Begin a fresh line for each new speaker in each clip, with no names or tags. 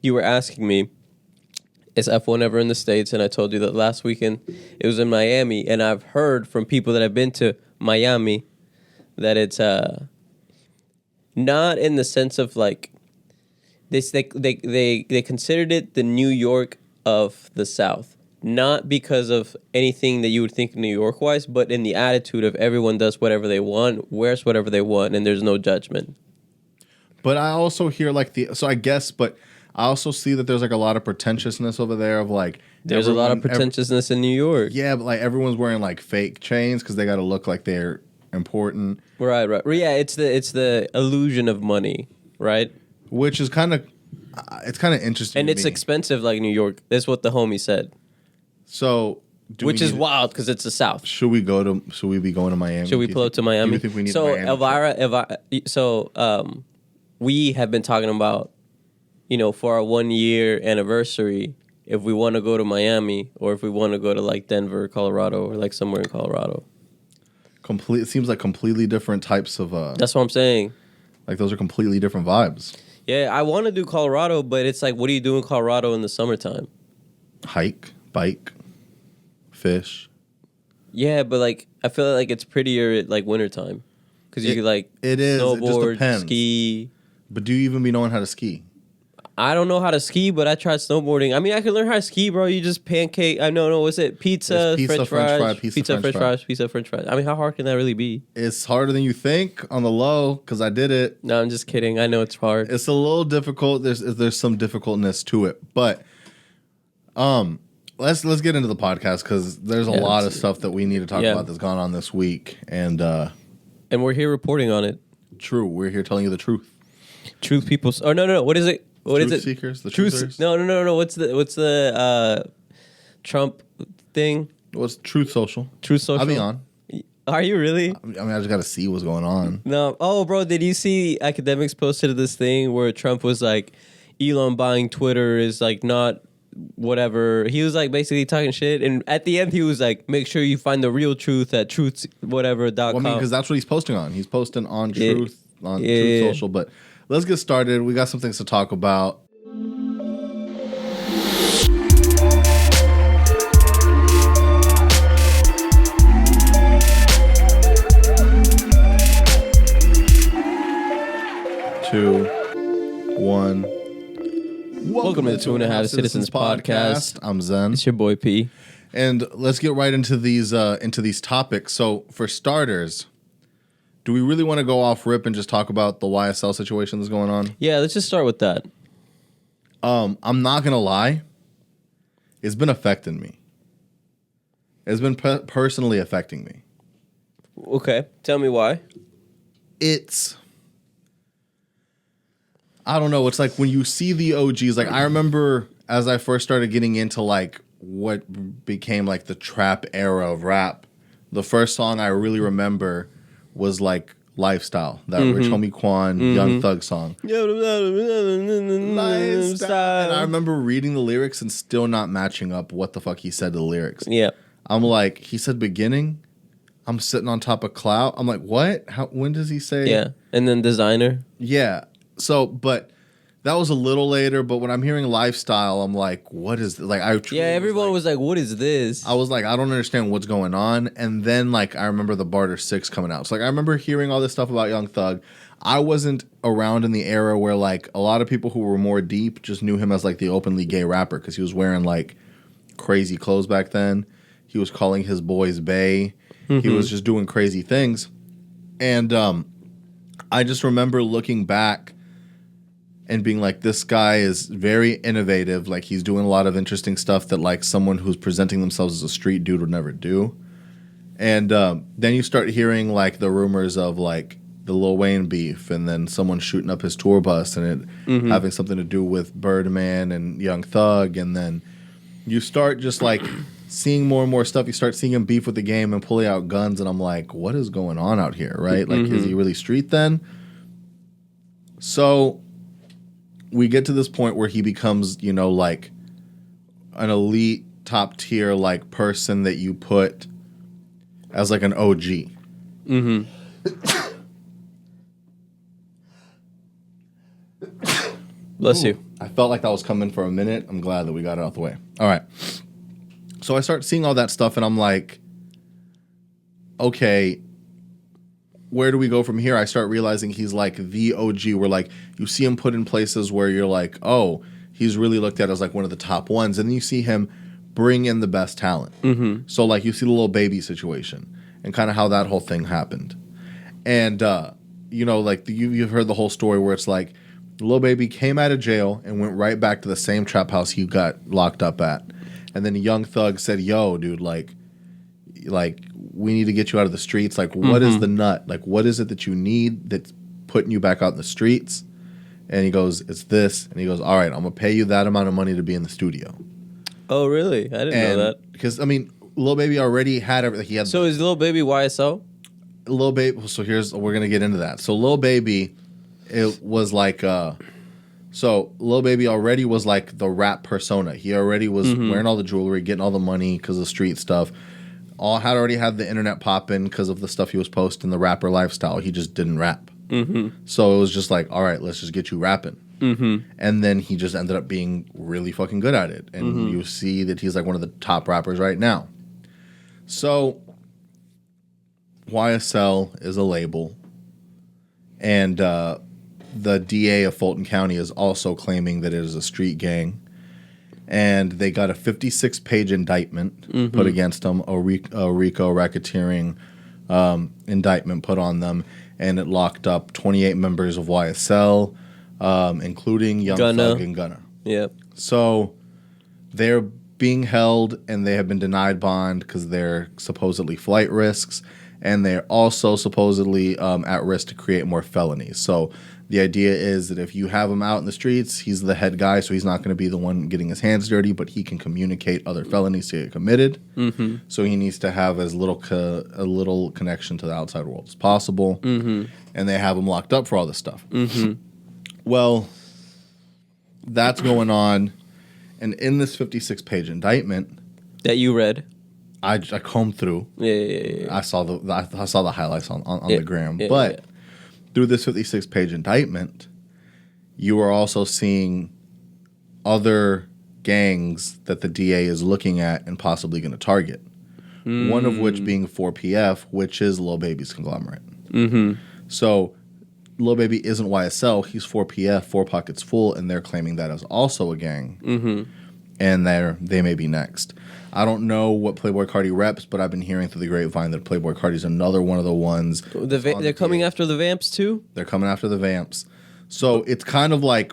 you were asking me, is F1 ever in the States? And I told you that last weekend it was in Miami. And I've heard from people that have been to Miami that it's not in the sense of like they considered it the New York of the South. Not because of anything that you would think New York wise, but in the attitude of everyone does whatever they want, wears whatever they want, and there's no judgment.
But I also hear but I also see that there's like a lot of pretentiousness over there of like
there's a lot of pretentiousness in New York.
Yeah, but like everyone's wearing like fake chains because they got to look like they're important.
Right. Yeah, it's the illusion of money, right?
Which is kind of interesting.
And it's expensive, like New York. That's what the homie said.
So,
which is wild because it's the South.
Should we be going to Miami?
Should we pull up to Miami?
Do you think we need
so
Miami
Elvira, we have been talking about, for our 1 year anniversary, if we want to go to Miami or if we want to go to like Denver, Colorado, or like somewhere in Colorado.
It seems like completely different types of.
That's what I'm saying.
Like those are completely different vibes.
Yeah, I want to do Colorado, but it's like, what do you do in Colorado in the summertime?
Hike, bike, fish.
Yeah, but like I feel like it's prettier at like wintertime because you could like snowboard, ski.
But do you even be knowing how to ski?
I don't know how to ski, but I tried snowboarding. I mean, I can learn how to ski, bro. You just pancake. What's it? Pizza, French fries. Pizza, French fries. I mean, how hard can that really be?
It's harder than you think on the low because I did it.
No, I'm just kidding. I know it's hard.
It's a little difficult. There's some difficultness to it, but let's get into the podcast because there's a lot of stuff that we need to talk about that's gone on this week, and
we're here reporting on it.
True, we're here telling you the truth.
Truth, people. Oh no, what is it? What is it?
Seekers, the
truthers. No. What's the Trump thing?
What's Truth Social?
Truth Social.
I'll be on.
Are you really?
I mean, I just got to see what's going on.
No. Oh, bro, did you see academics posted this thing where Trump was like, Elon buying Twitter is like not whatever. He was like basically talking shit, and at the end he was like, make sure you find the real truth at truthwhatever.com.
Well, I mean, because that's what he's posting on. He's posting on Truth Truth Social, but. Let's get started. We got some things to talk about. Two, one.
Welcome to the 2.5 Citizens Podcast.
I'm Zen.
It's your boy P.
And let's get right into these topics. So, for starters, do we really want to go off rip and just talk about the YSL situation that's going on?
Yeah, let's just start with that.
I'm not going to lie. It's been affecting me. It's been personally affecting me.
Okay. Tell me why.
I don't know. It's like when you see the OGs, like I remember as I first started getting into like what became like the trap era of rap, the first song I really remember was like Lifestyle, that Rich Homie Quan Young Thug song. Lifestyle. And I remember reading the lyrics and still not matching up what the fuck he said to the lyrics.
Yeah.
I'm like, he said beginning, I'm sitting on top of cloud. I'm like, what? When does he say?
Yeah. And then Designer.
Yeah. So, but that was a little later, but when I'm hearing Lifestyle, I'm like, what is this? Like,
everyone was like, what is this?
I was like, I don't understand what's going on. And then, like, I remember the Barter 6 coming out. So, like, I remember hearing all this stuff about Young Thug. I wasn't around in the era where, like, a lot of people who were more deep just knew him as, like, the openly gay rapper because he was wearing, like, crazy clothes back then. He was calling his boys bae. He was just doing crazy things. And I just remember looking back and being like, this guy is very innovative. Like, he's doing a lot of interesting stuff that, like, someone who's presenting themselves as a street dude would never do. And then you start hearing, like, the rumors of, like, the Lil Wayne beef and then someone shooting up his tour bus and it having something to do with Birdman and Young Thug. And then you start just, like, seeing more and more stuff. You start seeing him beef with the game and pulling out guns. And I'm like, what is going on out here, right? Like, is he really street then? So we get to this point where he becomes, you know, like an elite top tier like person that you put as like an OG.
Bless you.
I felt like that was coming for a minute. I'm glad that we got it out the way. All right. So I start seeing all that stuff, and I'm like, okay, where do we go from here? I start realizing he's like the OG, where like you see him put in places where you're like, oh, he's really looked at as like one of the top ones. And then you see him bring in the best talent. Mm-hmm. So like you see the Lil Baby situation and kind of how that whole thing happened. And, you know, like you've heard the whole story where it's like Lil Baby came out of jail and went right back to the same trap house he got locked up at. And then Young Thug said, yo, dude, like we need to get you out of the streets. Like, what is the nut? Like, what is it that you need that's putting you back out in the streets? And he goes, it's this. And he goes, all right, I'm going to pay you that amount of money to be in the studio.
Oh, really? I didn't know that.
Because, I mean, Lil Baby already had everything. He had.
So is Lil Baby YSL?
Lil Baby, so we're going to get into that. So Lil Baby, it was like, so Lil Baby already was like the rap persona. He already was wearing all the jewelry, getting all the money because of street stuff. Had already had the internet popping because of the stuff he was posting, the rapper lifestyle. He just didn't rap. So it was just like, all right, let's just get you rapping. And then he just ended up being really fucking good at it. And you see that he's like one of the top rappers right now. So YSL is a label. And the DA of Fulton County is also claiming that it is a street gang. And they got a 56-page indictment put against them, a RICO racketeering indictment put on them, and it locked up 28 members of YSL, including Young Thug and Gunna.
Yep.
So they're being held, and they have been denied bond because they're supposedly flight risks, and they're also supposedly at risk to create more felonies. So the idea is that if you have him out in the streets, he's the head guy, so he's not going to be the one getting his hands dirty, but he can communicate other felonies to get committed. So he needs to have as little a little connection to the outside world as possible. And they have him locked up for all this stuff. Well, that's going on. And in this 56-page indictment
that you read,
I combed through.
Yeah.
I saw the highlights on the gram, but. Through this 56-page indictment, you are also seeing other gangs that the DA is looking at and possibly going to target. One of which being 4PF, which is Lil Baby's conglomerate. So Lil Baby isn't YSL, he's 4PF, Four Pockets Full, and they're claiming that as also a gang. And they may be next. I don't know what Playboi Carti reps, but I've been hearing through the grapevine that Playboi Carti's another one of the ones.
They're coming after the Vamps too?
They're coming after the Vamps. So it's kind of like,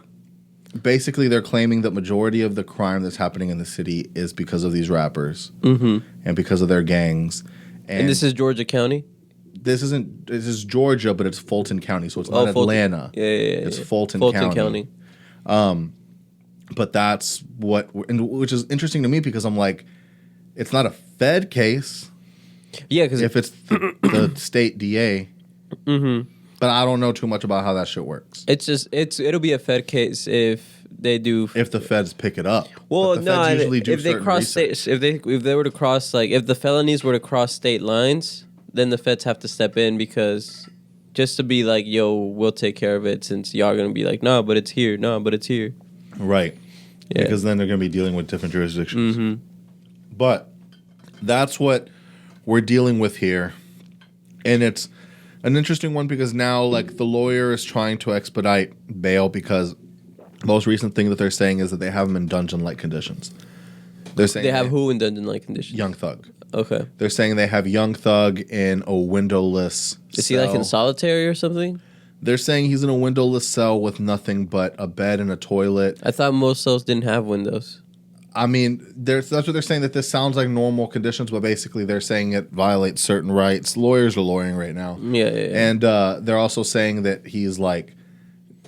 basically they're claiming that majority of the crime that's happening in the city is because of these rappers and because of their gangs.
And this is Georgia County?
This is Georgia, but it's Fulton County, so it's not Atlanta.
Yeah.
It's Fulton County. But that's which is interesting to me because I'm like, it's not a Fed case.
Yeah, because
if it's the state DA. But I don't know too much about how that shit works.
It'll be a Fed case if they do.
If the Feds pick it up.
Well, no, if they cross states, if they were to cross, like if the felonies were to cross state lines, then the Feds have to step in because just to be like, yo, we'll take care of it since y'all are gonna be like, no, but it's here,
Right.
Yeah.
Because then they're gonna be dealing with different jurisdictions. But that's what we're dealing with here. And it's an interesting one because now, like, the lawyer is trying to expedite bail because the most recent thing that they're saying is that they have him in dungeon-like conditions. They're saying
they have who in dungeon-like conditions?
Young Thug.
Okay.
They're saying they have Young Thug in a windowless
Is he like in solitary or something?
They're saying he's in a windowless cell with nothing but a bed and a toilet.
I thought most cells didn't have windows.
I mean, that's what they're saying, that this sounds like normal conditions, but basically they're saying it violates certain rights. Lawyers are lawyering right now.
Yeah.
And they're also saying that he's like,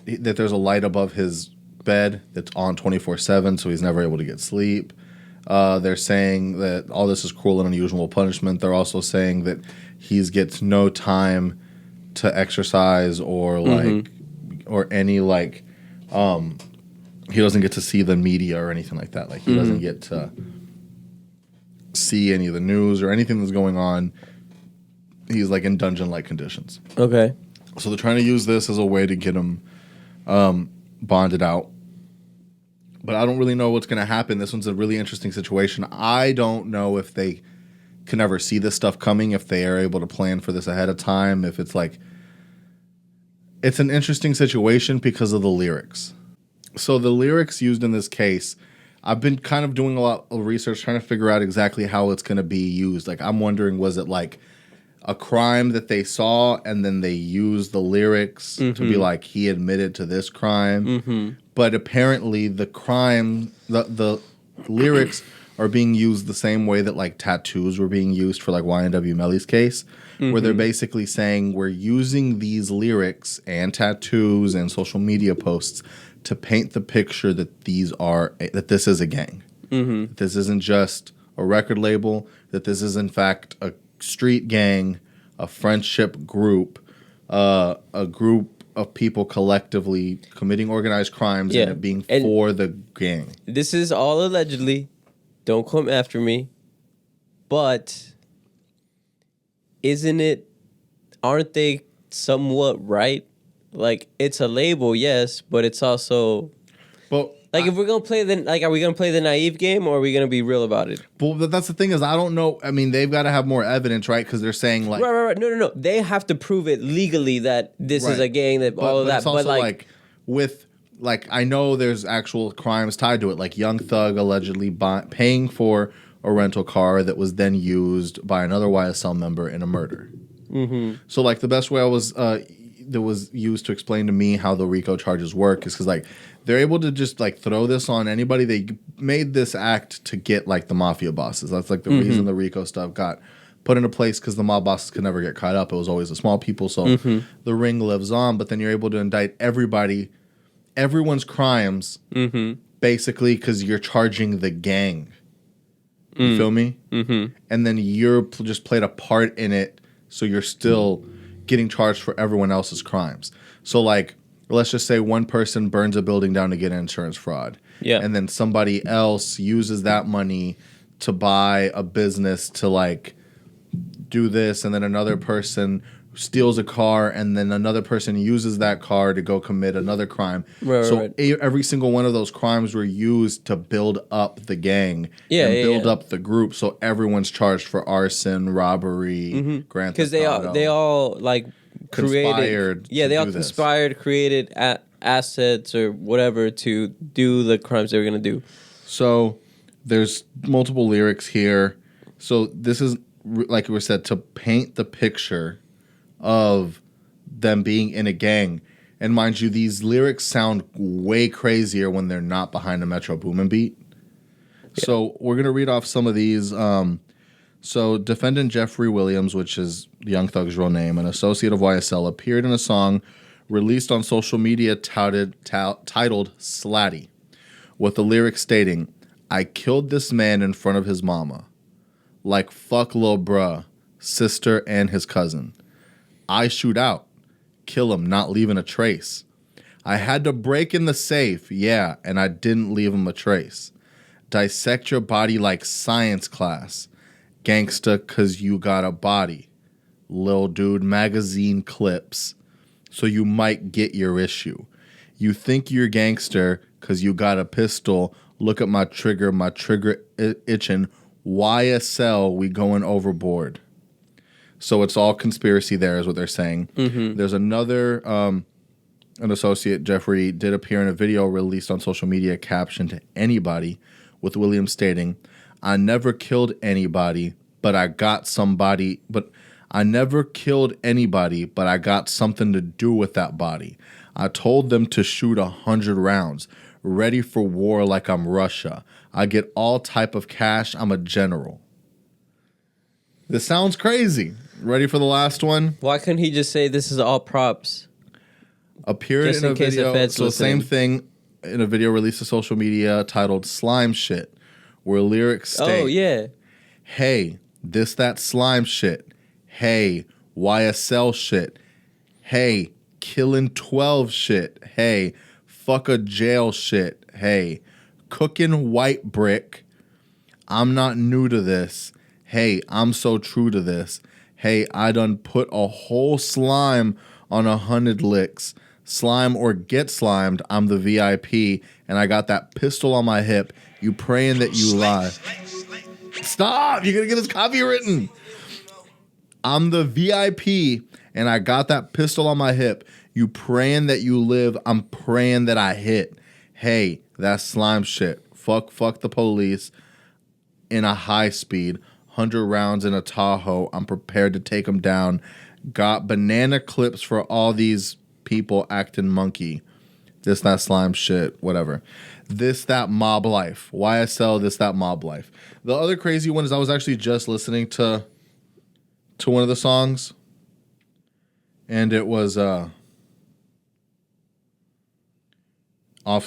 that there's a light above his bed that's on 24/7, so he's never able to get sleep. They're saying that all this is cruel and unusual punishment. They're also saying that he gets no time to exercise or like, or any like, he doesn't get to see the media or anything like that. Like he doesn't get to see any of the news or anything that's going on. He's like in dungeon-like conditions.
Okay.
So they're trying to use this as a way to get him bonded out. but I don't really know what's going to happen. This one's a really interesting situation. I don't know if they can ever see this stuff coming, if they are able to plan for this ahead of time, if it's like... It's an interesting situation because of the lyrics. So the lyrics used in this case, I've been kind of doing a lot of research trying to figure out exactly how it's going to be used. Like, I'm wondering, was it like a crime that they saw and then they used the lyrics to be like, he admitted to this crime? But apparently the crime, the lyrics are being used the same way that like tattoos were being used for like YNW Melly's case, where they're basically saying we're using these lyrics and tattoos and social media posts to paint the picture that this is a gang. That this isn't just a record label, that this is in fact a street gang, a friendship group, a group of people collectively committing organized crimes and it being for the gang. This
is all allegedly. Don't come after me. But aren't they somewhat right? Like, it's a label, yes, but it's also...
But
like, if we're going to play are we going to play the naive game, or are we going to be real about it?
But that's the thing is, I don't know. I mean, they've got to have more evidence, right? Because they're saying, like...
Right. No. They have to prove it legally that this is a gang, all of that.
It's also like with... Like, I know there's actual crimes tied to it, like Young Thug allegedly paying for a rental car that was then used by another YSL member in a murder. So, like, the best way that was used to explain to me how the RICO charges work is because, like, they're able to just, like, throw this on anybody. They made this act to get, like, the mafia bosses. That's, like, the reason the RICO stuff got put into place, because the mob bosses could never get caught up. It was always the small people, so the ring lives on. But then you're able to indict everyone's crimes, basically, because you're charging the gang. You feel me? And then you're just played a part in it, so you're still getting charged for everyone else's crimes. So, like, let's just say one person burns a building down to get insurance fraud. Yeah. And then somebody else uses that money to buy a business to, like, do this, and then another person steals a car, and then another person uses that car to go commit another crime. Every single one of those crimes were used to build up the gang and build up the group, so everyone's charged for arson, robbery, grand theft auto.
Because they all like
conspired.
They all conspired, created assets or whatever to do the crimes they were going to do.
So there's multiple lyrics here. So this is, like we said, to paint the picture of them being in a gang. And mind you, these lyrics sound way crazier when they're not behind a Metro Boomin beat. Yeah. So we're going to read off some of these. So Defendant Jeffrey Williams, which is Young Thug's real name, an associate of YSL, appeared in a song released on social media titled Slatty, with the lyrics stating, "I killed this man in front of his mama. Like fuck lil' bruh, sister, and his cousin. I shoot out, kill him, not leaving a trace. I had to break in the safe, yeah, and I didn't leave him a trace. Dissect your body like science class. Gangsta, cause you got a body. Lil dude magazine clips, so you might get your issue. You think you're gangster, cause you got a pistol. Look at my trigger itching. YSL, we going overboard." So it's all conspiracy there is what they're saying. There's another, an associate, Jeffrey, did appear in a video released on social media captioned "Anybody," with Williams stating, "I never killed anybody, but I got somebody, but I never killed anybody, but I got something to do with that body. I told them to shoot 100 rounds, ready for war like I'm Russia. I get all type of cash, I'm a general." This sounds crazy. Ready for the last one?
Why couldn't he just say this is all props?
Appeared in a video, so same thing, in a video released to social media titled Slime Shit, where lyrics state, "Hey, this that slime shit. Hey, YSL shit. Hey, killing 12 shit. Hey, fuck a jail shit. Hey, cooking white brick. I'm not new to this. Hey, I'm so true to this. Hey, I done put a whole slime on 100 licks. Slime or get slimed, I'm the VIP, and I got that pistol on my hip. You praying that you lie. Stop! You're gonna get this copywritten. I'm the VIP, and I got that pistol on my hip. You praying that you live. I'm praying that I hit. Hey, that's slime shit. Fuck the police. In a high speed, 100 rounds in a Tahoe. I'm prepared to take them down. Got banana clips for all these people acting monkey. This, that slime shit, whatever. This, that mob life. YSL, this, that mob life. The other crazy one is I was actually just listening to one of the songs, and it was off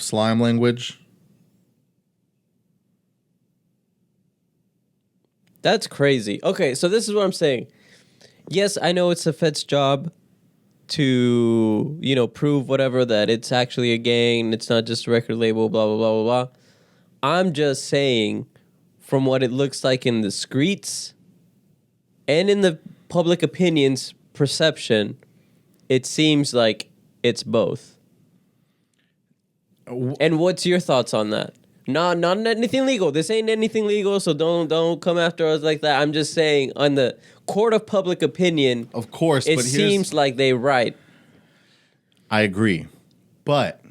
slime language.
That's crazy. Okay, so this is what I'm saying. Yes, I know it's the Fed's job to, prove whatever, that it's actually a gang, it's not just a record label, blah, blah, blah, blah, blah. I'm just saying, from what it looks like in the streets and in the public opinion's perception, it seems like it's both. And what's your thoughts on that? Not anything legal. This ain't anything legal, so don't come after us like that. I'm just saying, on the court of public opinion,
of course,
it seems like they right.
I agree, but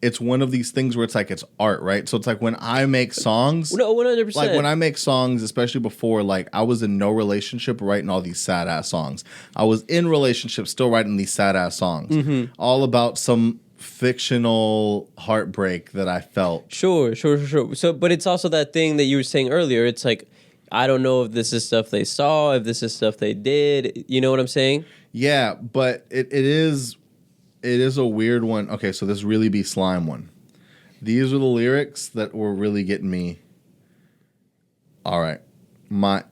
it's one of these things where it's like it's art, right? So it's like when I make songs,
no, 100%.
Like when I make songs, especially before, like I was in no relationship writing all these sad ass songs. I was in relationships still writing these sad ass songs, all about some fictional heartbreak that I felt.
Sure. So, but it's also that thing that you were saying earlier. It's like, I don't know if this is stuff they saw, if this is stuff they did. You know what I'm saying?
Yeah, but it is a weird one. Okay, so this Really Be Slime one. These are the lyrics that were really getting me. All right. My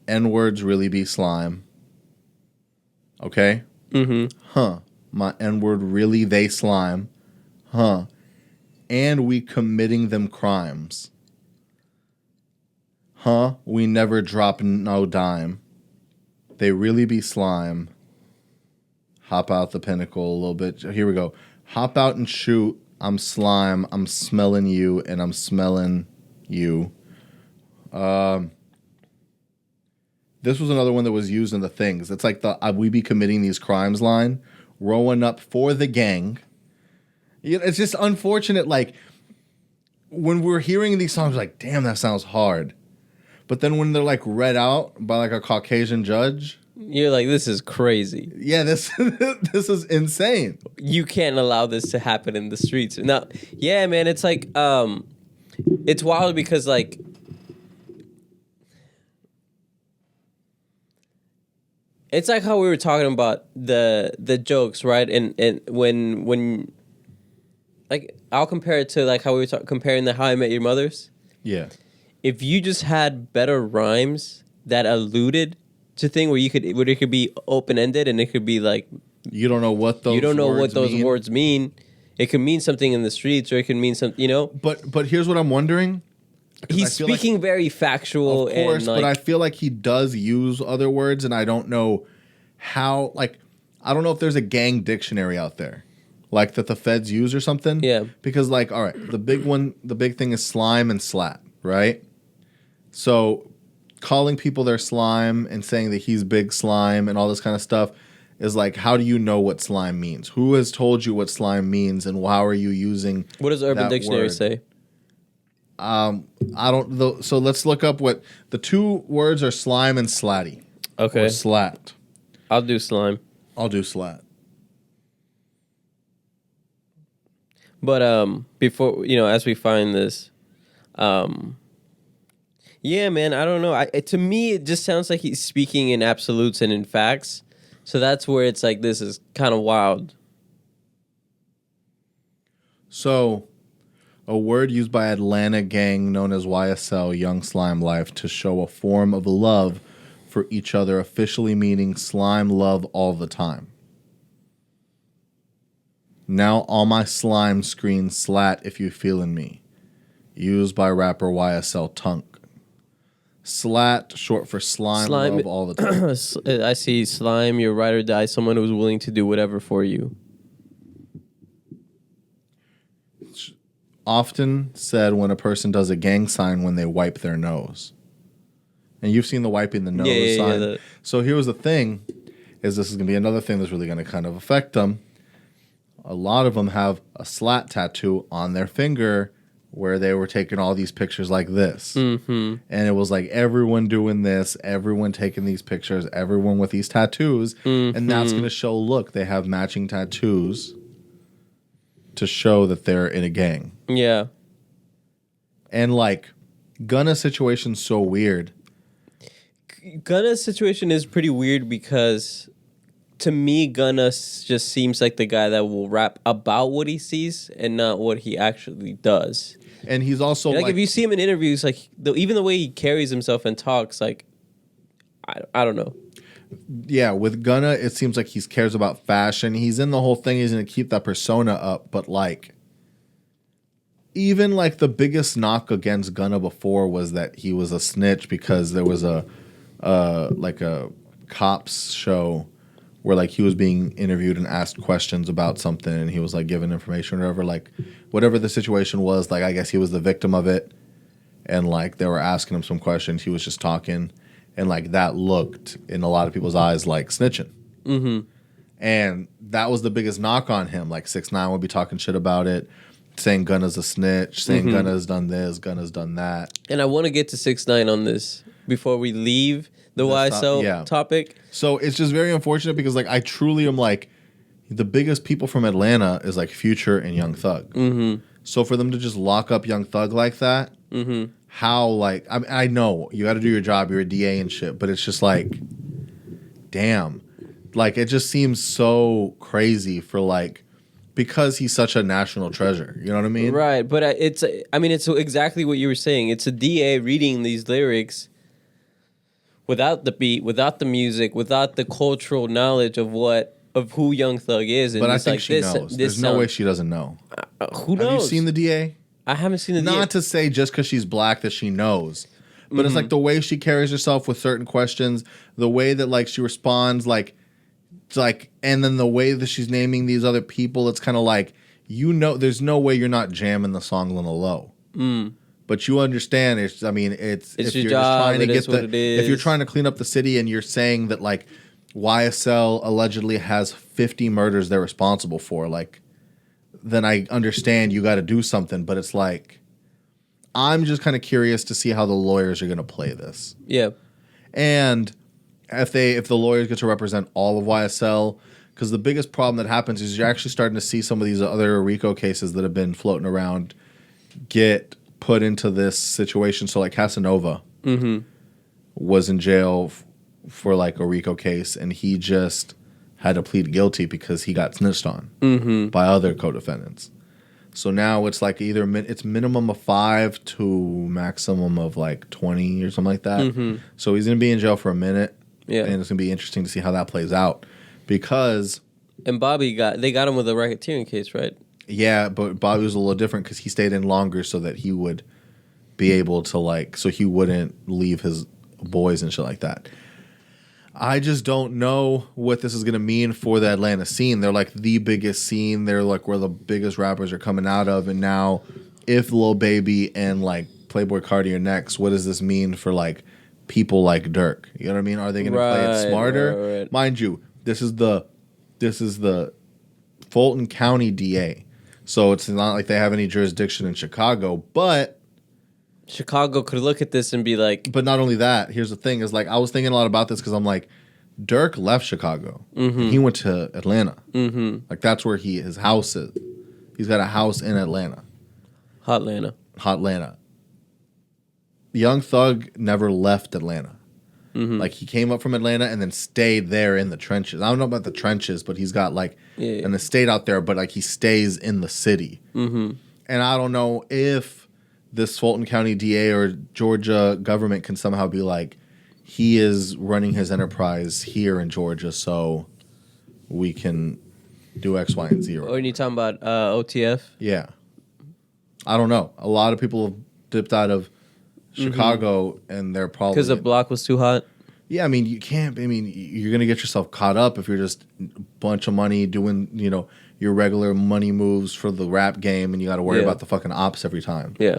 N-words really be slime. Okay?
Mm-hmm.
Huh. My N-word really they slime. Huh. And we committing them crimes. Huh. We never drop no dime. They really be slime. Hop out the pinnacle a little bit. Here we go. Hop out and shoot. I'm slime. I'm smelling you, and I'm smelling you. This was another one that was used in the things. It's like the we be committing these crimes line. Rowing up for the gang. It's just unfortunate, like, when we're hearing these songs, like, damn, that sounds hard. But then when they're, like, read out by, like, a Caucasian judge...
You're like, this is crazy.
Yeah, this is insane.
You can't allow this to happen in the streets. Now, yeah, man, it's like, it's wild because, like... It's like how we were talking about the jokes, right? And when like I'll compare it to like how we were comparing the How I Met Your Mothers.
Yeah.
If you just had better rhymes that alluded to thing where it could be open ended and it could be like
you don't know what those
words mean. It could mean something in the streets or it could mean something,
But here's what I'm wondering.
He's speaking very factual.
Of course,
and
but I feel like he does use other words, and I don't know how. Like, I don't know if there's a gang dictionary out there, like that the feds use or something.
Yeah.
Because, like, all right, the big thing is slime and slat, right? So, calling people their slime and saying that he's big slime and all this kind of stuff is like, how do you know what slime means? Who has told you what slime means, and how are you using?
What does Urban Dictionary say?
I don't know. So let's look up what the two words are: slime and slatty.
Okay.
Or slat.
I'll do slime.
I'll do slat.
But before as we find this, yeah, man, I don't know. To me, it just sounds like he's speaking in absolutes and in facts. So that's where it's like this is kind of wild.
So. A word used by Atlanta gang known as YSL, Young Slime Life, to show a form of love for each other, officially meaning slime love all the time. Now all my slime screen slat if you feelin' me. Used by rapper YSL Tunk. Slat, short for slime love all the time.
I see slime, your ride or die, someone who's willing to do whatever for you.
often said when a person does a gang sign when they wipe their nose. And you've seen the wiping the nose sign.
Yeah,
so here was the thing, is this is going to be another thing that's really going to kind of affect them. A lot of them have a slat tattoo on their finger where they were taking all these pictures like this.
Mm-hmm.
And it was like everyone doing this, everyone taking these pictures, everyone with these tattoos.
Mm-hmm.
And that's going to show, look, they have matching tattoos to show that they're in a gang.
Yeah.
And like, Gunna's situation's so weird.
Gunna's situation is pretty weird because to me, Gunna just seems like the guy that will rap about what he sees and not what he actually does.
And he's also
like if you see him in interviews, like even the way he carries himself and talks, like I don't know.
Yeah, with Gunna, it seems like he cares about fashion. He's in the whole thing. He's going to keep that persona up. But like, even like the biggest knock against Gunna before was that he was a snitch because there was a cops show where like he was being interviewed and asked questions about something, and he was like given information or whatever. Like whatever the situation was, like I guess he was the victim of it, and like they were asking him some questions. He was just talking. And, like, that looked, in a lot of people's eyes, like snitching.
Mm-hmm.
And that was the biggest knock on him. Like, 6ix9ine would be talking shit about it, saying Gunna's a snitch, saying Gunna's done this, Gunna's done that.
And I want to get to 6ix9ine on this before we leave the YSL topic.
So, it's just very unfortunate because, like, I truly am, like, the biggest people from Atlanta is, like, Future and Young Thug.
Mm-hmm.
So, for them to just lock up Young Thug like that...
Mm-hmm.
How, like, I know you got to do your job, you're a DA and shit, but it's just like, damn. Like, it just seems so crazy for, like, because he's such a national treasure. You know what I mean?
Right. But it's exactly what you were saying. It's a DA reading these lyrics without the beat, without the music, without the cultural knowledge of who Young Thug is. And
but I think she knows. There's no way she doesn't know.
Who knows?
Have you seen the DA?
I haven't seen the
Not to say just because she's black that she knows, but it's like the way she carries herself with certain questions, the way that like she responds, like, and then the way that she's naming these other people. It's kind of like, you know, there's no way you're not jamming the song on the low. But you understand, it's if
your
you're
job,
just trying to get
if
you're trying to clean up the city and you're saying that like YSL allegedly has 50 murders they're responsible for, like. Then I understand you got to do something, but it's like, I'm just kind of curious to see how the lawyers are going to play this.
Yeah.
And if the lawyers get to represent all of YSL, because the biggest problem that happens is you're actually starting to see some of these other RICO cases that have been floating around get put into this situation. So like Casanova was in jail for like a RICO case, and he just had to plead guilty because he got snitched on by other co-defendants. So now it's like either it's minimum of 5 to maximum of like 20 or something like that. So he's going to be in jail for a minute. Yeah. And it's going to be interesting to see how that plays out because...
And Bobby they got him with a racketeering case, right?
Yeah, but Bobby was a little different because he stayed in longer so that he would be able to like... So he wouldn't leave his boys and shit like that. I just don't know what this is going to mean for the Atlanta scene. They're like the biggest scene. They're like where the biggest rappers are coming out of. And now if Lil Baby and like Playboy Carti are next, what does this mean for like people like Dirk? You know what I mean? Are they going to play it smarter? Right. Mind you, this is the Fulton County DA. So it's not like they have any jurisdiction in Chicago, but...
Chicago could look at this and be like...
But not only that, here's the thing, is like, I was thinking a lot about this because I'm like, Dirk left Chicago. And he went to Atlanta. Like, that's where his house is. He's got a house in Atlanta. Hotlanta. Young Thug never left Atlanta. Like, he came up from Atlanta and then stayed there in the trenches. I don't know about the trenches, but he's got, like, an estate out there, but, like, he stays in the city. And I don't know if this Fulton County DA or Georgia government can somehow be like, he is running his enterprise here in Georgia, so we can do X, Y, and Z.
Or you talking about OTF?
Yeah. I don't know. A lot of people have dipped out of Chicago, and they're probably...
Because the block was too hot?
Yeah, I mean, you can't... I mean, you're going to get yourself caught up if you're just a bunch of money doing, you know... your regular money moves for the rap game, and you got to worry about the fucking ops every time.
Yeah.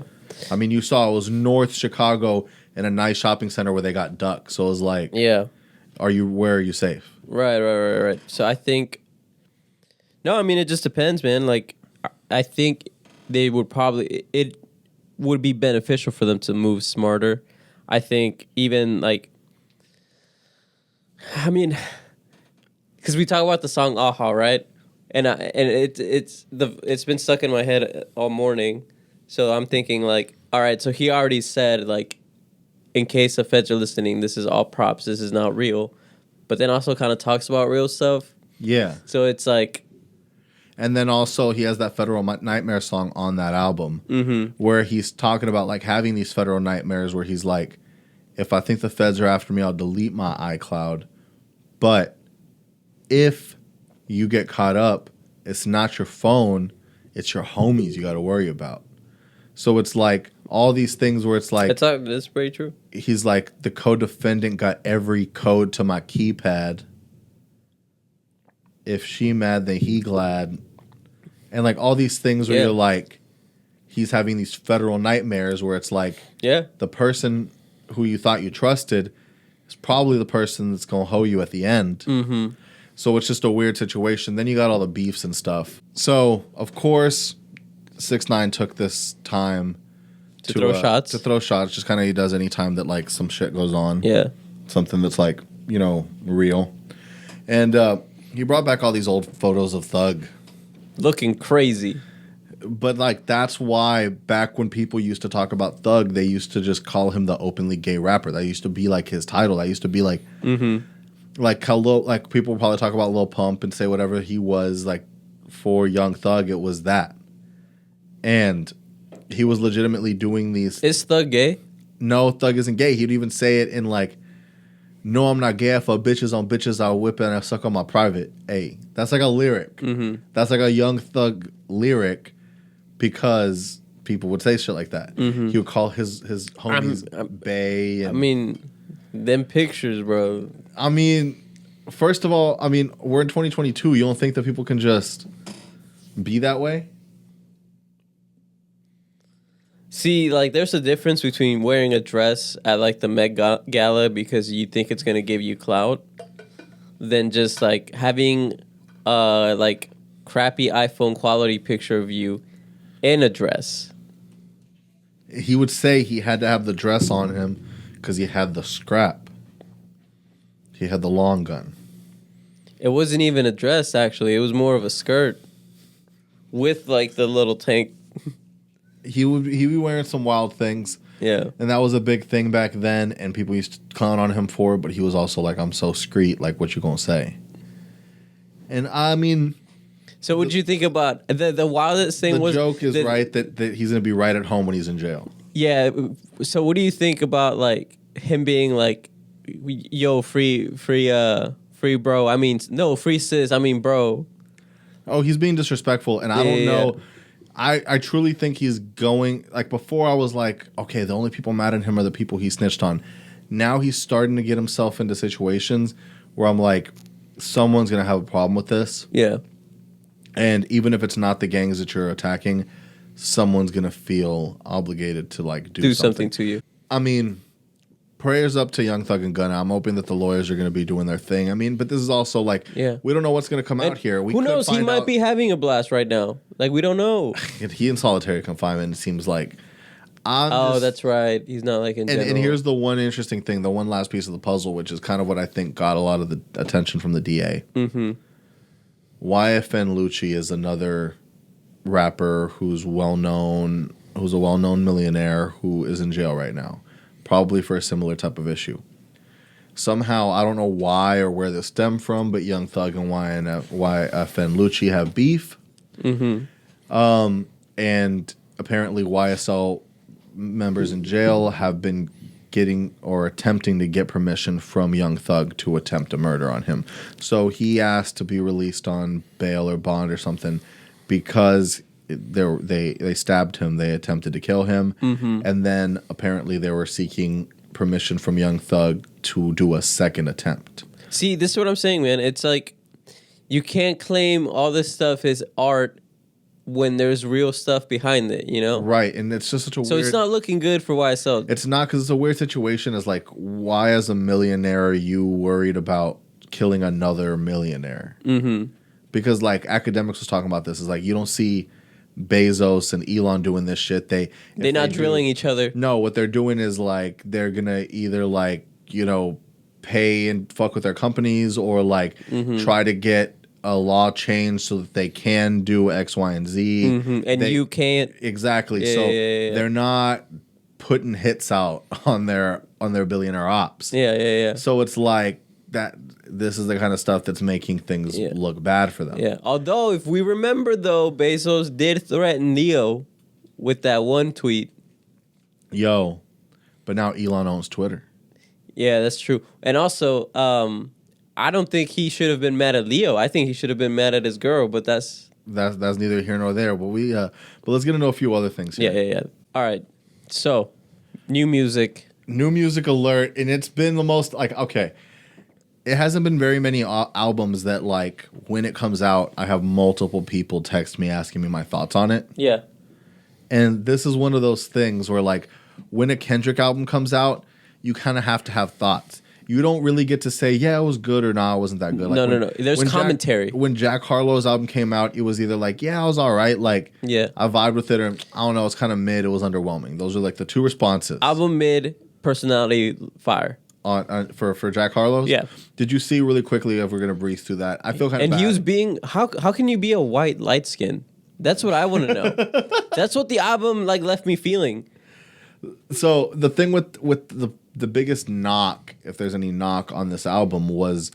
I mean, you saw it was North Chicago in a nice shopping center where they got duck. So it was like,
Yeah.
Where are you safe?
Right. So I think, no, I mean, it just depends, man. Like, I think they would probably, it would be beneficial for them to move smarter. I think even like, I mean, because we talk about the song "Aha," right? And it's been stuck in my head all morning. So I'm thinking like, all right, so he already said like, in case the feds are listening, this is all props. This is not real. But then also kind of talks about real stuff.
Yeah.
So it's like,
and then also he has that Federal Nightmare song on that album where he's talking about like having these federal nightmares where he's like, if I think the feds are after me, I'll delete my iCloud. But if you get caught up, it's not your phone, it's your homies you got to worry about. So it's like all these things where it's like...
That's pretty true.
He's like, the co-defendant got every code to my keypad. If she mad, then he glad. And like all these things where you're like, he's having these federal nightmares where it's like, the person who you thought you trusted is probably the person that's going to hoe you at the end. Mm-hmm. So it's just a weird situation. Then you got all the beefs and stuff. So, of course, 6ix9ine took this time
to throw shots.
To throw shots, just kind of he does any time that like some shit goes on.
Yeah.
Something that's like, you know, real. And he brought back all these old photos of Thug.
Looking crazy.
But like that's why back when people used to talk about Thug, they used to just call him the openly gay rapper. That used to be like his title. That used to be like like how like people probably talk about Lil Pump and say whatever he was like for Young Thug, it was that. And he was legitimately doing these.
Is Thug gay?
No, Thug isn't gay. He'd even say it in like, no, I'm not gay. For bitches on bitches, I'll whip it and I'll suck on my private. Hey, that's like a lyric. That's like a Young Thug lyric because people would say shit like that. He would call his homies bae.
I mean, them pictures, bro.
I mean, first of all, I mean, we're in 2022. You don't think that people can just be that way?
See, like, there's a difference between wearing a dress at, like, the Met Gala because you think it's going to give you clout than just, like, having, like, crappy iPhone quality picture of you in a dress.
He would say he had to have the dress on him because he had the scrap. He had the long gun.
It wasn't even a dress, actually. It was more of a skirt with, like, the little tank.
He'd be wearing some wild things.
Yeah.
And that was a big thing back then, and people used to clown on him for it, but he was also like, I'm so street, like, what you gonna say? And I mean...
So what do you think about... The wildest thing was...
The joke is right that he's gonna be right at home when he's in jail.
Yeah. So what do you think about, like, him being like, yo, free bro. I mean, no, free sis. I mean, bro.
Oh, he's being disrespectful, and I don't know... I truly think he's going... Like, before I was like, okay, the only people mad at him are the people he snitched on. Now he's starting to get himself into situations where I'm like, someone's going to have a problem with this.
Yeah.
And even if it's not the gangs that you're attacking, someone's going to feel obligated to, like, do
something to you.
I mean... Prayers up to Young Thug and Gunna. I'm hoping that the lawyers are going to be doing their thing. I mean, but this is also like, we don't know what's going to come out here.
Who knows? He might be having a blast right now. Like, we don't know.
He in solitary confinement, it seems like.
That's right. He's not like in general.
And here's the one interesting thing, the one last piece of the puzzle, which is kind of what I think got a lot of the attention from the DA. YFN Lucci is another rapper who's a well-known millionaire who is in jail right now. Probably for a similar type of issue. Somehow, I don't know why or where this stemmed from, but Young Thug and YFN Lucci have beef. And apparently YSL members in jail have been getting or attempting to get permission from Young Thug to attempt a murder on him. So he asked to be released on bail or bond or something because... They stabbed him. They attempted to kill him, and then apparently they were seeking permission from Young Thug to do a second attempt.
See, this is what I'm saying, man. It's like you can't claim all this stuff is art when there's real stuff behind it, you know?
Right, and it's just such a
So
weird...
it's not looking good for YSL.
It's not, because it's a weird situation. Is like, why as a millionaire are you worried about killing another millionaire?
Mm-hmm.
Because like Academics was talking about this, is like you don't see Bezos and Elon doing this shit. They're
not drilling each other.
No, what they're doing is like they're gonna either like, you know, pay and fuck with their companies, or like try to get a law changed so that they can do X, Y, and Z.
And you can't.
Exactly.
Yeah,
So
yeah.
they're not putting hits out on their billionaire ops.
Yeah.
So it's like that. This is the kind of stuff that's making things look bad for them.
Yeah. Although, if we remember, though, Bezos did threaten Leo with that one tweet.
Yo, but now Elon owns Twitter.
Yeah, that's true. And also, I don't think he should have been mad at Leo. I think he should have been mad at his girl, but that's
neither here nor there. But but let's get into a few other things here.
Yeah. All right. So, new music
alert, and it's been the most like, okay, it hasn't been very many albums that like when it comes out, I have multiple people text me asking me my thoughts on it.
Yeah.
And this is one of those things where like when a Kendrick album comes out, you kind of have to have thoughts. You don't really get to say, yeah, it was good, or nah, it wasn't that good. Like
no. There's commentary.
When Jack Harlow's album came out, it was either like, yeah, I was all right, like,
yeah,
I vibed with it, or I don't know, it's kind of mid, it was underwhelming. Those are like the two responses.
Album mid, personality fire.
For Jack Harlow's?
Yeah.
Did you see really quickly, if we're going to breeze through that? I feel kind of bad.
And he was being, how can you be a white light skin? That's what I want to know. That's what the album like left me feeling.
So the thing with the biggest knock, if there's any knock on this album, was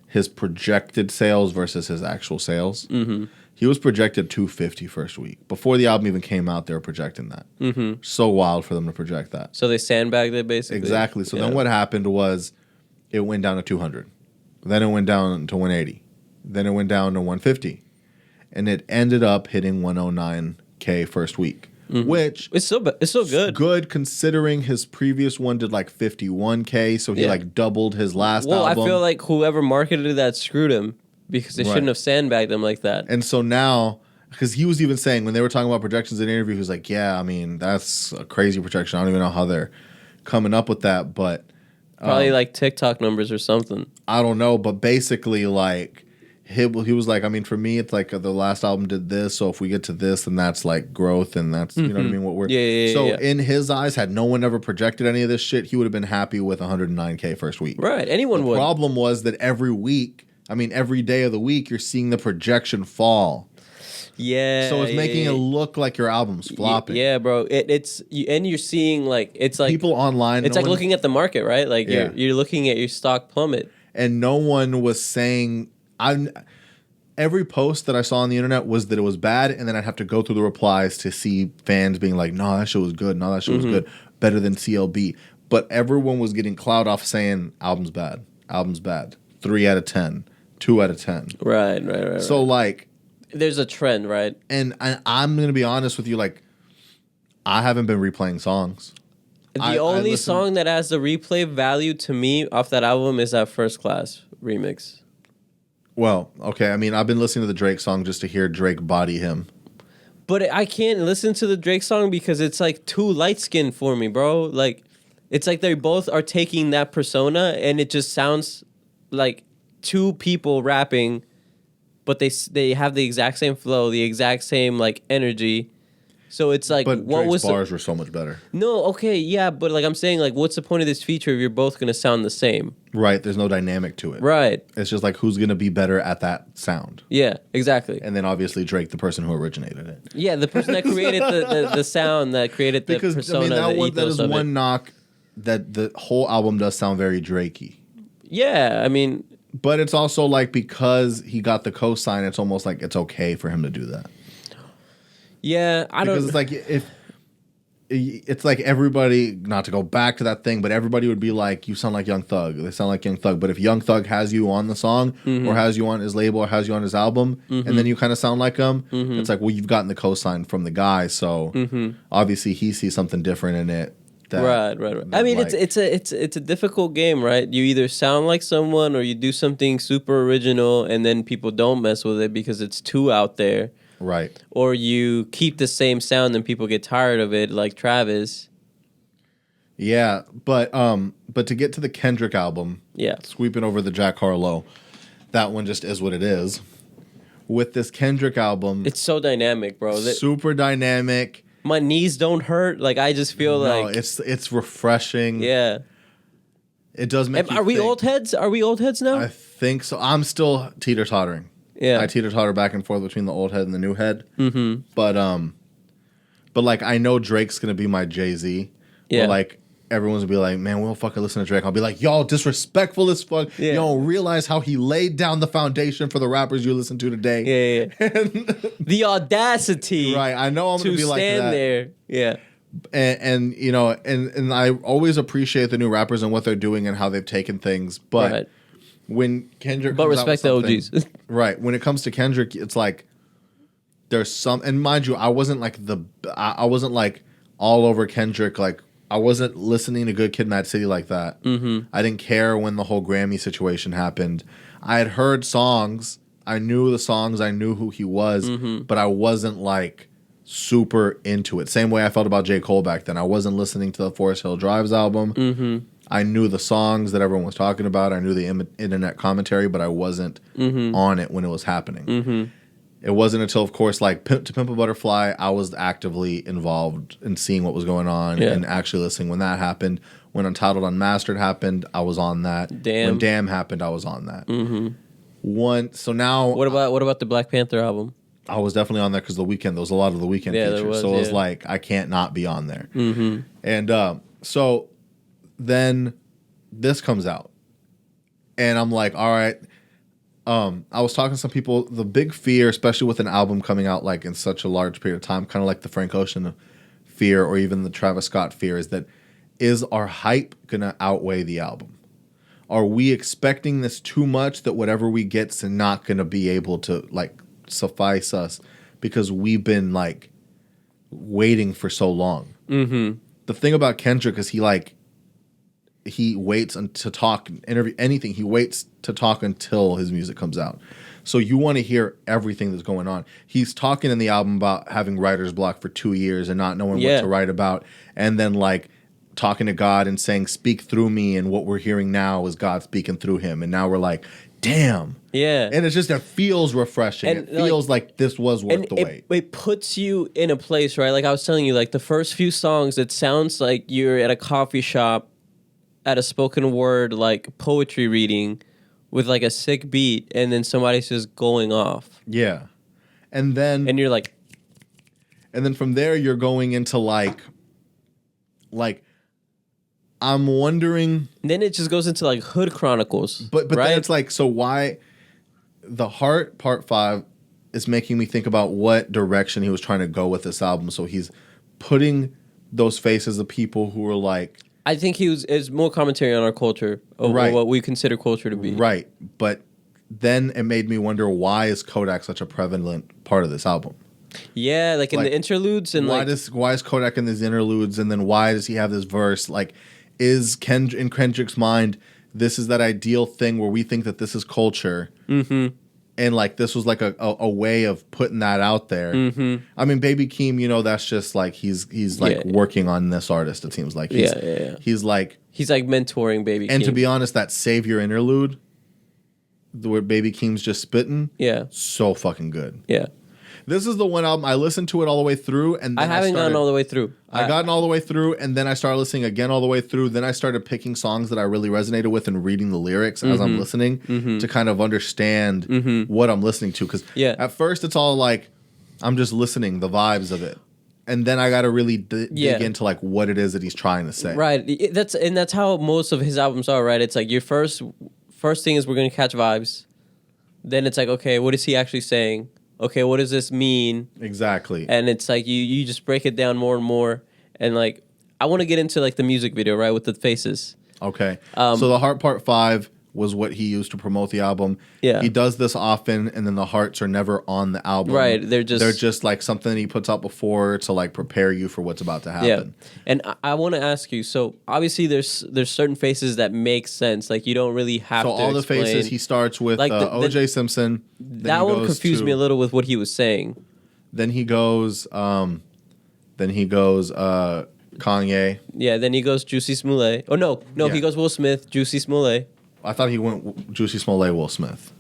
his projected sales versus his actual sales. Mm-hmm. He was projected 250 first week. Before the album even came out, they were projecting that. Mm-hmm. So wild for them to project that.
So they sandbagged it, basically?
Exactly. So then what happened was it went down to 200. Then it went down to 180. Then it went down to 150. And it ended up hitting 109K first week. Mm-hmm. Which
it's still good.
Good considering his previous one did like 51K, so he like doubled his last album.
I feel like whoever marketed that screwed him, because they shouldn't have sandbagged him like that.
And so now, because he was even saying, when they were talking about projections in the interview, he was like, yeah, I mean, that's a crazy projection. I don't even know how they're coming up with that, but
probably like TikTok numbers or something.
I don't know, but basically like he was like, I mean, for me, it's like the last album did this, so if we get to this, then that's like growth, and that's, you know what I mean? What we're in his eyes, had no one ever projected any of this shit, he would have been happy with 109K first week.
Right, anyone would.
The problem was that every week, I mean, every day of the week, you're seeing the projection fall.
Yeah.
So it's making it look like your album's flopping.
Yeah, bro. And you're seeing like, it's like
people online.
It's like looking at the market, right? Like you're looking at your stock plummet.
And no one was saying, every post that I saw on the internet was that it was bad, and then I'd have to go through the replies to see fans being like, no, that shit was good. No, that shit was good. Better than CLB. But everyone was getting clout off saying, album's bad. Album's bad. 3 out of 10. 2 out of 10.
Right.
So like,
there's a trend, right?
And I'm going to be honest with you, like, I haven't been replaying songs.
The only song that has the replay value to me off that album is that First Class remix.
Well, okay. I mean, I've been listening to the Drake song just to hear Drake body him.
But I can't listen to the Drake song because it's like too light-skinned for me, bro. Like, it's like they both are taking that persona, and it just sounds like two people rapping, but they have the exact same flow, the exact same like energy. So it's like,
but
what
Drake's
was
bars were so much better.
No, okay, yeah, but like I'm saying, like, what's the point of this feature if you're both gonna sound the same?
Right, there's no dynamic to it.
Right.
It's just like, who's gonna be better at that sound?
Yeah, exactly.
And then obviously Drake, the person who originated it.
Yeah, the person that created the sound, that created the persona.
I mean, that is one knock, that the whole album does sound very Drakey.
Yeah, I mean,
but it's also like, because he got the cosign, it's almost like it's okay for him to do that.
Yeah,
because it's like, if it's like everybody, not to go back to that thing, but everybody would be like, you sound like Young Thug. They sound like Young Thug. But if Young Thug has you on the song, or has you on his label, or has you on his album, and then you kind of sound like him, it's like, well, you've gotten the cosign from the guy, so obviously he sees something different in it that.
Right. I mean,
like,
it's a difficult game, right? You either sound like someone or you do something super original, and then people don't mess with it because it's too out there.
right.
Or you keep the same sound and people get tired of it, like Travis.
Yeah, but to get to the Kendrick album,
Yeah.
sweeping over the Jack Harlow, that one just is what it is. With this Kendrick album,
It's so dynamic, bro.
super dynamic.
My knees don't hurt. Like, I just feel like...
it's refreshing.
Yeah.
It does make you
Are we
think.
old heads? Are we old heads now?
I think so. I'm still teeter-tottering.
Yeah.
I teeter-totter back and forth between the old head and the new head. Mm-hmm. But like, I know Drake's going to be my Jay-Z.
Yeah.
Where, like, everyone's gonna be like, man, we don't fucking listen to Drake. I'll be like, y'all disrespectful as fuck.
Yeah.
You don't realize how he laid down the foundation for the rappers you listen to today.
Yeah. The audacity.
Right. I know I'm gonna
to
be like
stand
that.
there. Yeah.
And you know, and I always appreciate the new rappers and what they're doing and how they've taken things. But
Right.
when Kendrick
But
comes out
respect
with
the
something-
OGs.
right. When it comes to Kendrick, it's like there's some, and mind you, I wasn't like all over Kendrick. Like, I wasn't listening to Good Kid, Mad City like that. Mm-hmm. I didn't care when the whole Grammy situation happened. I had heard songs. I knew the songs. I knew who he was, but I wasn't like super into it. Same way I felt about J. Cole back then. I wasn't listening to the Forest Hill Drives album. Mm-hmm. I knew the songs that everyone was talking about. I knew the internet commentary, but I wasn't on it when it was happening. Mm-hmm. It wasn't until, of course, like To Pimp a Butterfly, I was actively involved in seeing what was going on and actually listening when that happened. When Untitled Unmastered happened, I was on that.
Damn.
When Damn happened, I was on that. So now...
What about the Black Panther album?
I was definitely on there because the Weeknd, there was a lot of the Weeknd features. So it was like, I can't not be on there. Mm-hmm. And so then this comes out. And I'm like, all right... I was talking to some people. The big fear, especially with an album coming out like in such a large period of time, kind of like the Frank Ocean fear or even the Travis Scott fear, is our hype gonna outweigh the album? Are we expecting this too much that whatever we get's not gonna be able to like suffice us because we've been like waiting for so long? Mm-hmm. The thing about Kendrick is he waits to talk, interview, anything. He waits to talk until his music comes out. So you want to hear everything that's going on. He's talking in the album about having writer's block for 2 years and not knowing what to write about. And then like talking to God and saying, speak through me. And what we're hearing now is God speaking through him. And now we're like, damn.
Yeah.
And it's just, it feels refreshing.
And
it feels like this was worth the wait.
It puts you in a place, right? Like I was telling you, like the first few songs, it sounds like you're at a coffee shop at a spoken word like poetry reading with like a sick beat, and then somebody's just going off.
Yeah. And
you're like,
and then from there you're going into like I'm wondering.
Then it just goes into like Hood Chronicles.
But
right?
then it's like, so why the Heart Part 5 is making me think about what direction he was trying to go with this album. So he's putting those faces of people who are like,
I think is more commentary on our culture, or what we consider culture to be.
Right. But then it made me wonder, why is Kodak such a prevalent part of this album?
Yeah, like in the interludes and
why is Kodak in these interludes, and then why does he have this verse? Like, is in Kendrick's mind, this is that ideal thing where we think that this is culture, and like this was like a way of putting that out there. Mm-hmm. I mean, Baby Keem, that's just like he's like working on this artist. It seems like he's like
mentoring Baby Keem.
And to be honest, that Savior interlude, where Baby Keem's just spitting, so fucking good.
Yeah.
This is the one album I listened to it all the way through, and then
I haven't gotten all the way through.
I gotten all the way through, and then I started listening again all the way through. Then I started picking songs that I really resonated with and reading the lyrics as I'm listening to kind of understand what I'm listening to. Because at first it's all like I'm just listening, the vibes of it, and then I got to really dig into like what it is that he's trying to say.
Right. That's how most of his albums are. Right. It's like your first thing is we're gonna catch vibes. Then it's like, okay, what is he actually saying? Okay, what does this mean?
Exactly.
And it's like you just break it down more and more. And like I want to get into like the music video, right, with the faces.
Okay. So the Heart Part 5, was what he used to promote the album.
Yeah.
He does this often, and then the hearts are never on the album.
Right. They're
just like something that he puts out before to like prepare you for what's about to happen.
Yeah. And I want to ask you, so obviously there's certain faces that make sense. Like you don't really have to
So all the
explain.
faces, he starts with
Like
O.J. Simpson.
That one confused me a little with what he was saying.
Then he goes Kanye.
Yeah, then he goes Juicy Smollett. Oh, no,
Yeah.
he goes Will Smith, Juicy Smollett.
I thought he went Juicy Smollett, Will Smith.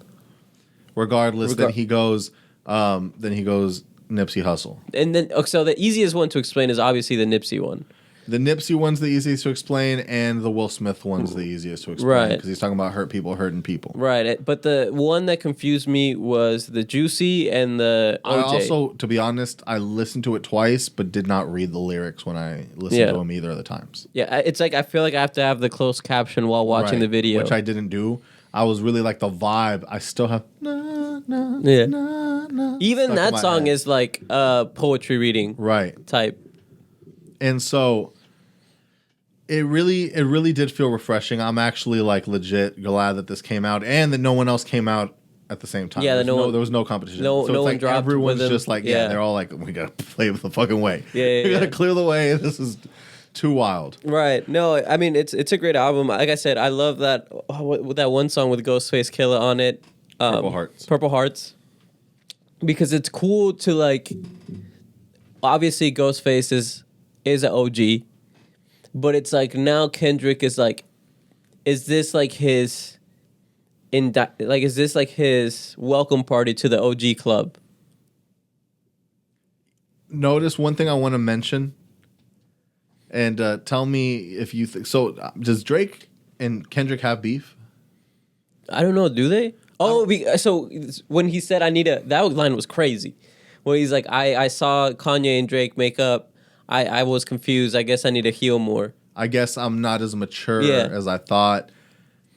Regardless, then he goes Nipsey Hussle.
And then, so the easiest one to explain is obviously the Nipsey one.
The Nipsey one's the easiest to explain, and the Will Smith one's the easiest to explain.
Right.
Because he's talking about hurt people hurting people.
Right, but the one that confused me was the Juicy and the OJ.
I also, to be honest, I listened to it twice, but did not read the lyrics when I listened to them either of the times.
Yeah, it's like I feel like I have to have the closed caption while watching the video.
Which I didn't do. I was really like the vibe. I still have... Nah, nah,
yeah.
nah, nah,
even that song
head.
is like poetry reading type.
And so it really did feel refreshing. I'm actually like legit glad that this came out and that no one else came out at the same time.
Yeah,
there was no competition.
No,
so
no
it's
one
like
dropped.
everyone's
with
just like, they're all like, we gotta play the fucking way.
Yeah,
we gotta clear the way. This is too wild.
Right. No, I mean it's a great album. Like I said, I love that that one song with Ghostface Killah on it. Purple Hearts. Because it's cool to like. Obviously, Ghostface is an OG, but it's like now Kendrick is like, is this like his is this like his welcome party to the OG club?
Notice one thing I want to mention, and tell me if you think so. Does Drake and Kendrick have beef?
I don't know. Do they? Oh, so when he said that line was crazy. Where he's like, I saw Kanye and Drake make up. I was confused. I guess I need to heal more.
I guess I'm not as mature as I thought,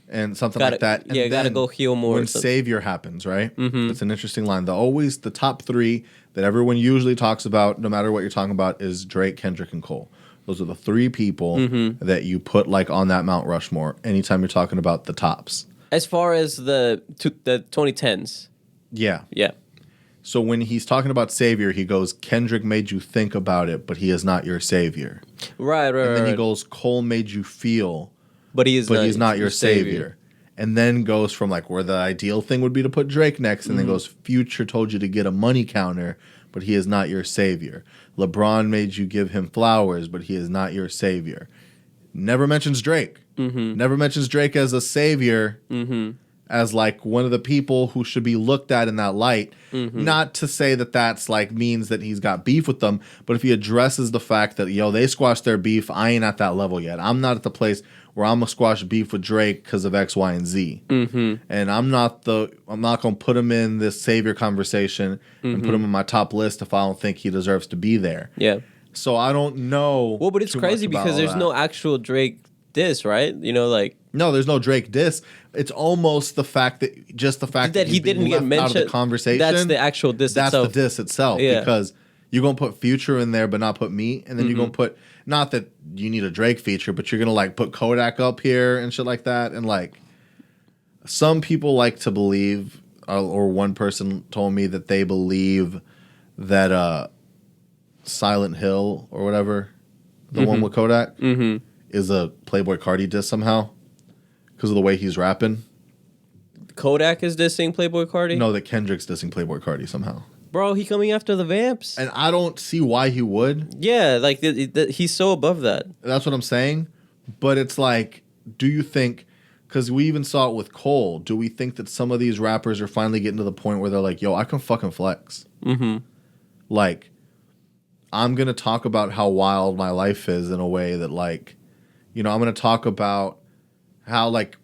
and something like that. And
gotta go heal more.
When Savior happens, right? Mm-hmm. It's an interesting line. The top three that everyone usually talks about, no matter what you're talking about, is Drake, Kendrick, and Cole. Those are the three people that you put like on that Mount Rushmore anytime you're talking about the tops.
As far as the 2010s.
Yeah.
Yeah.
So when he's talking about Savior, he goes, Kendrick made you think about it, but he is not your savior.
Right.
And then he goes, Cole made you feel,
but he's
not your savior. And then goes from like where the ideal thing would be to put Drake next, and then goes, Future told you to get a money counter, but he is not your savior. LeBron made you give him flowers, but he is not your savior. Never mentions Drake. Never mentions Drake as a savior, as like one of the people who should be looked at in that light. Not to say that that's like means that he's got beef with them, but if he addresses the fact that they squashed their beef, I ain't at that level yet. I'm not at the place where I'm gonna squash beef with Drake because of X, Y, and Z. And I'm not gonna put him in this savior conversation and put him in my top list if I don't think he deserves to be there.
Yeah.
So I don't know.
Well, but it's crazy because there's no actual Drake diss, right? No,
there's no Drake diss. It's almost the fact that
he didn't get mentioned
out of the conversation.
That's the actual diss.
That's
itself.
the diss itself. Yeah. Because you're gonna put Future in there, but not put me, and then you're gonna put, not that you need a Drake feature, but you're gonna like put Kodak up here and shit like that, and like some people like to believe, or one person told me that they believe that Silent Hill or whatever, the one with Kodak, is a Playboi Carti diss somehow because of the way he's rapping.
Kodak is dissing Playboi Carti?
No, that Kendrick's dissing Playboi Carti somehow.
Bro, he coming after the Vamps.
And I don't see why he would.
Yeah, like he's so above that.
That's what I'm saying. But it's like, do you think, because we even saw it with Cole, do we think that some of these rappers are finally getting to the point where they're like, yo, I can fucking flex? Like, I'm going to talk about how wild my life is in a way that like, I'm going to talk about how like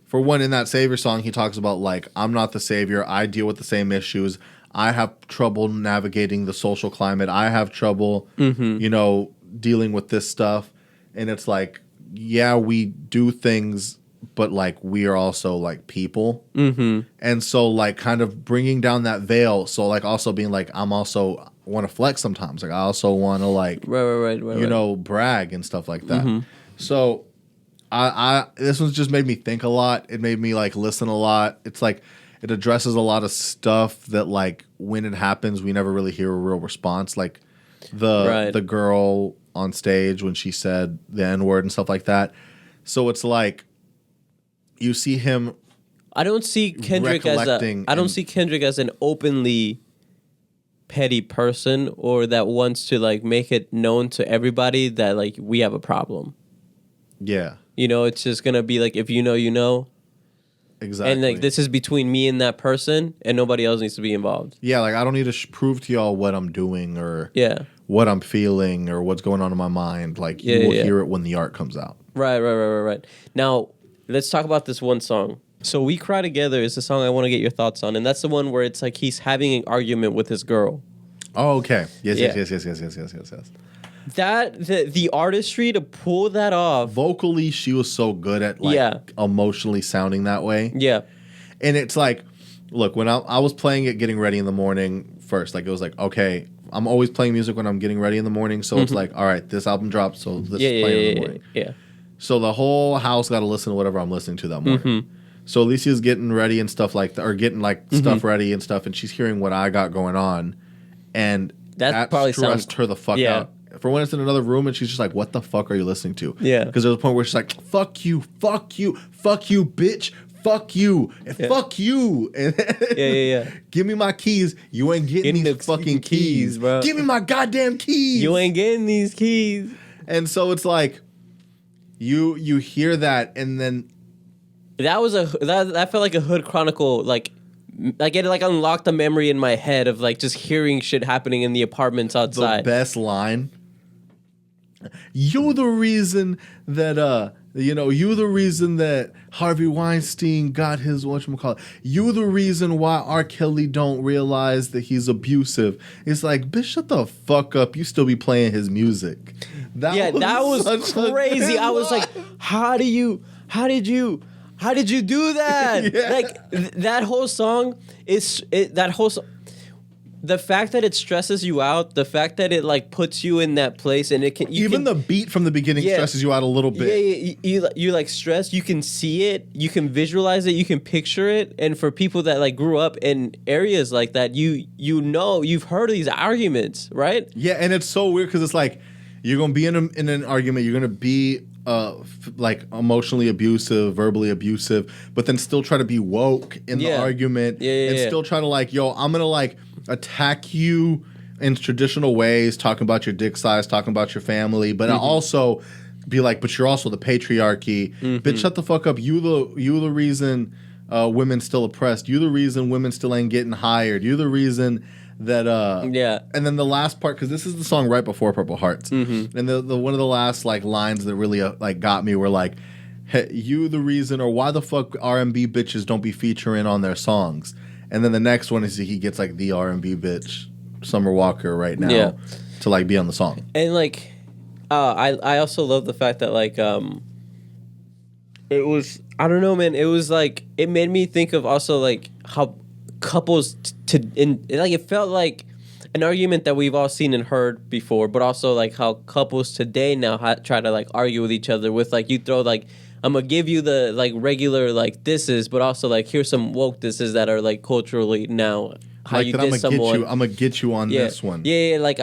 for one, in that Savior song, he talks about like, I'm not the savior. I deal with the same issues. I have trouble navigating the social climate. I have trouble, dealing with this stuff. And it's like, yeah, we do things, but like we are also like people. And so like kind of bringing down that veil. So like also being like, I'm also want to flex sometimes. Like I also want to like,
right.
brag and stuff like that. So I this one's just made me think a lot. It made me like listen a lot. It's like it addresses a lot of stuff that like when it happens, we never really hear a real response. Like the girl on stage when she said the N-word and stuff like that. So it's like you see him.
I don't see Kendrick see Kendrick as an openly petty person or that wants to like make it known to everybody that like we have a problem.
Yeah.
You know, it's just gonna be like if you know, you know.
Exactly.
And like this is between me and that person, and nobody else needs to be involved.
Yeah, like I don't need to prove to y'all what I'm doing or what I'm feeling or what's going on in my mind. Like you will hear it when the art comes out.
Right. Now let's talk about this one song. So We Cry Together is the song I want to get your thoughts on, and that's the one where it's like he's having an argument with his girl.
Oh, okay. Yes.
That the artistry to pull that off.
Vocally, she was so good at like emotionally sounding that way.
Yeah.
And it's like, look, when I was playing it getting ready in the morning first, like it was like, okay, I'm always playing music when I'm getting ready in the morning. So it's like, all right, this album drops, so this is playing in the morning.
Yeah.
So the whole house got to listen to whatever I'm listening to that morning. So Alicia's getting ready and stuff like that, or getting like stuff ready and stuff, and she's hearing what I got going on. And that probably stressed her the fuck out. For when it's in another room and she's just like, what the fuck are you listening to?
Yeah.
Because there's a point where she's like, fuck you, bitch, fuck you, and fuck you. And give me my keys. You ain't getting these fucking keys, bro. Give me my goddamn keys.
You ain't getting these keys.
And so it's like, you hear that, and then
that was that felt like a Hood Chronicle, like it like unlocked a memory in my head of like just hearing shit happening in the apartments outside.
The best line. You're the reason that you're the reason that Harvey Weinstein got his whatchamacallit. You're the reason why R. Kelly don't realize that he's abusive. It's like, bitch, shut the fuck up. You still be playing his music.
That was crazy. I was like, how did you do that?
Yeah.
Like that whole song the fact that it stresses you out, the fact that it like puts you in that place, and
the beat from the beginning stresses you out a little bit.
You like stress. You can see it, you can visualize it, you can picture it. And for people that like grew up in areas like that, you've heard of these arguments, right?
Yeah, and it's so weird because it's like you're gonna be in an argument, you're gonna be like emotionally abusive, verbally abusive, but then still try to be woke in the argument, and still try to like, yo, I'm gonna like attack you in traditional ways, talking about your dick size, talking about your family, but I also be like, but you're also the patriarchy. Bitch, shut the fuck up. You the reason women still oppressed. You the reason women still ain't getting hired. You the reason that and then the last part, because this is the song right before Purple Hearts, and the one of the last like lines that really like got me were like, hey, you the reason, or why the fuck R&B bitches don't be featuring on their songs. And then the next one is he gets like the R&B bitch Summer Walker right now to like be on the song.
And like I also love the fact that like it was, I don't know, man, it was like it made me think of also like how couples like it felt like an argument that we've all seen and heard before, but also like how couples today now try to like argue with each other with like, you throw like, I'm gonna give you the like regular like disses, but also like here's some woke disses that are like culturally now how like you diss someone.
I'm gonna get you on this one.
Yeah, like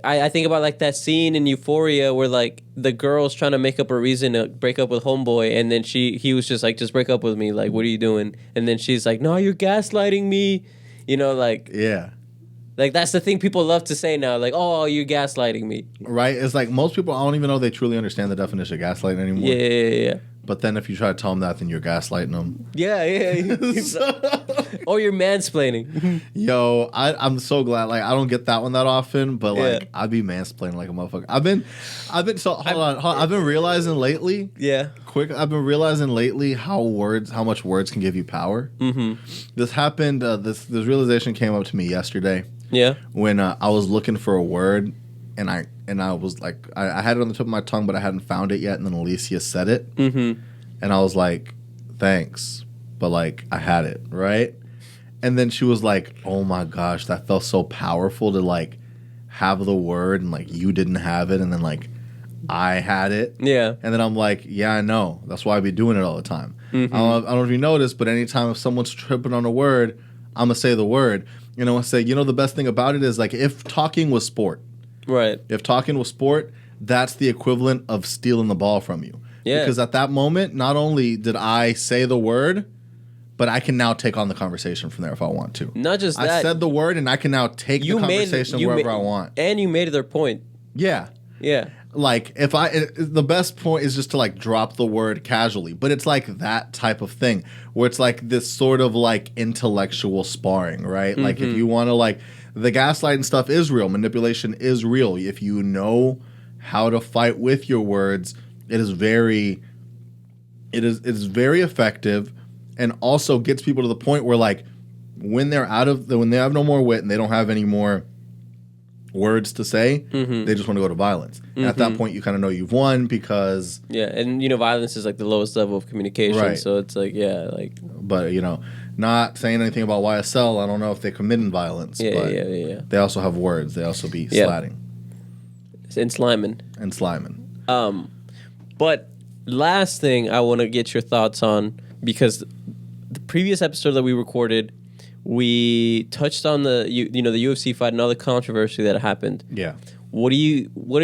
I think about like that scene in Euphoria where like the girl's trying to make up a reason to break up with homeboy, and then he was just like, just break up with me, like what are you doing? And then she's like, no, you're gaslighting me, you know, like like that's the thing people love to say now, like, oh, you're gaslighting me, right?
It's like most people, I don't even know they truly understand the definition of gaslighting anymore.
Yeah.
But then if you try to tell them that, then you're gaslighting them.
Yeah. Or you're mansplaining.
Yo, I'm so glad. Like, I don't get that one that often, but like, I be mansplaining like a motherfucker. I've been I've been realizing lately. Yeah. I've been realizing lately how much words can give you power. This happened. This realization came up to me yesterday. Yeah. When I was looking for a word, and I was like, I had it on the tip of my tongue, but I hadn't found it yet. And then Alicia said it. And I was like, thanks. But like, I had it, right? And then she was like, oh my gosh, that felt so powerful to like have the word and like you didn't have it. And then like, I had it.
Yeah.
And then I'm like, yeah, I know. That's why I be doing it all the time.
Mm-hmm.
I don't know if you noticed, but anytime if someone's tripping on a word, I'm going to say the word. You know, I say, the best thing about it is like if talking was sport.
Right.
If talking was sport, that's the equivalent of stealing the ball from you.
Yeah.
Because at that moment, not only did I say the word, but I can now take on the conversation from there if I want to.
Not just that.
I said the word, and I can now take the conversation wherever I want.
And you made their point.
Yeah.
Yeah.
Like, the best point is just to, like, drop the word casually. But it's, like, that type of thing where it's, like, this sort of, like, intellectual sparring, right? Mm-hmm. Like, if you want to, like, the gaslighting stuff is real. Manipulation is real. If you know how to fight with your words, it is very effective, and also gets people to the point where, like, when they have no more wit and they don't have any more words to say, they just want to go to violence. And at that point, you kind of know you've won because...
Yeah, and, violence is, like, the lowest level of communication. Right. So it's, like, yeah, like...
But, not saying anything about YSL, I don't know if they're committing violence.
Yeah.
They also have words. They also be slatting.
And sliming.
But
last thing I want to get your thoughts on, because the previous episode that we recorded, we touched on the the UFC fight and all the controversy that happened.
Yeah.
What are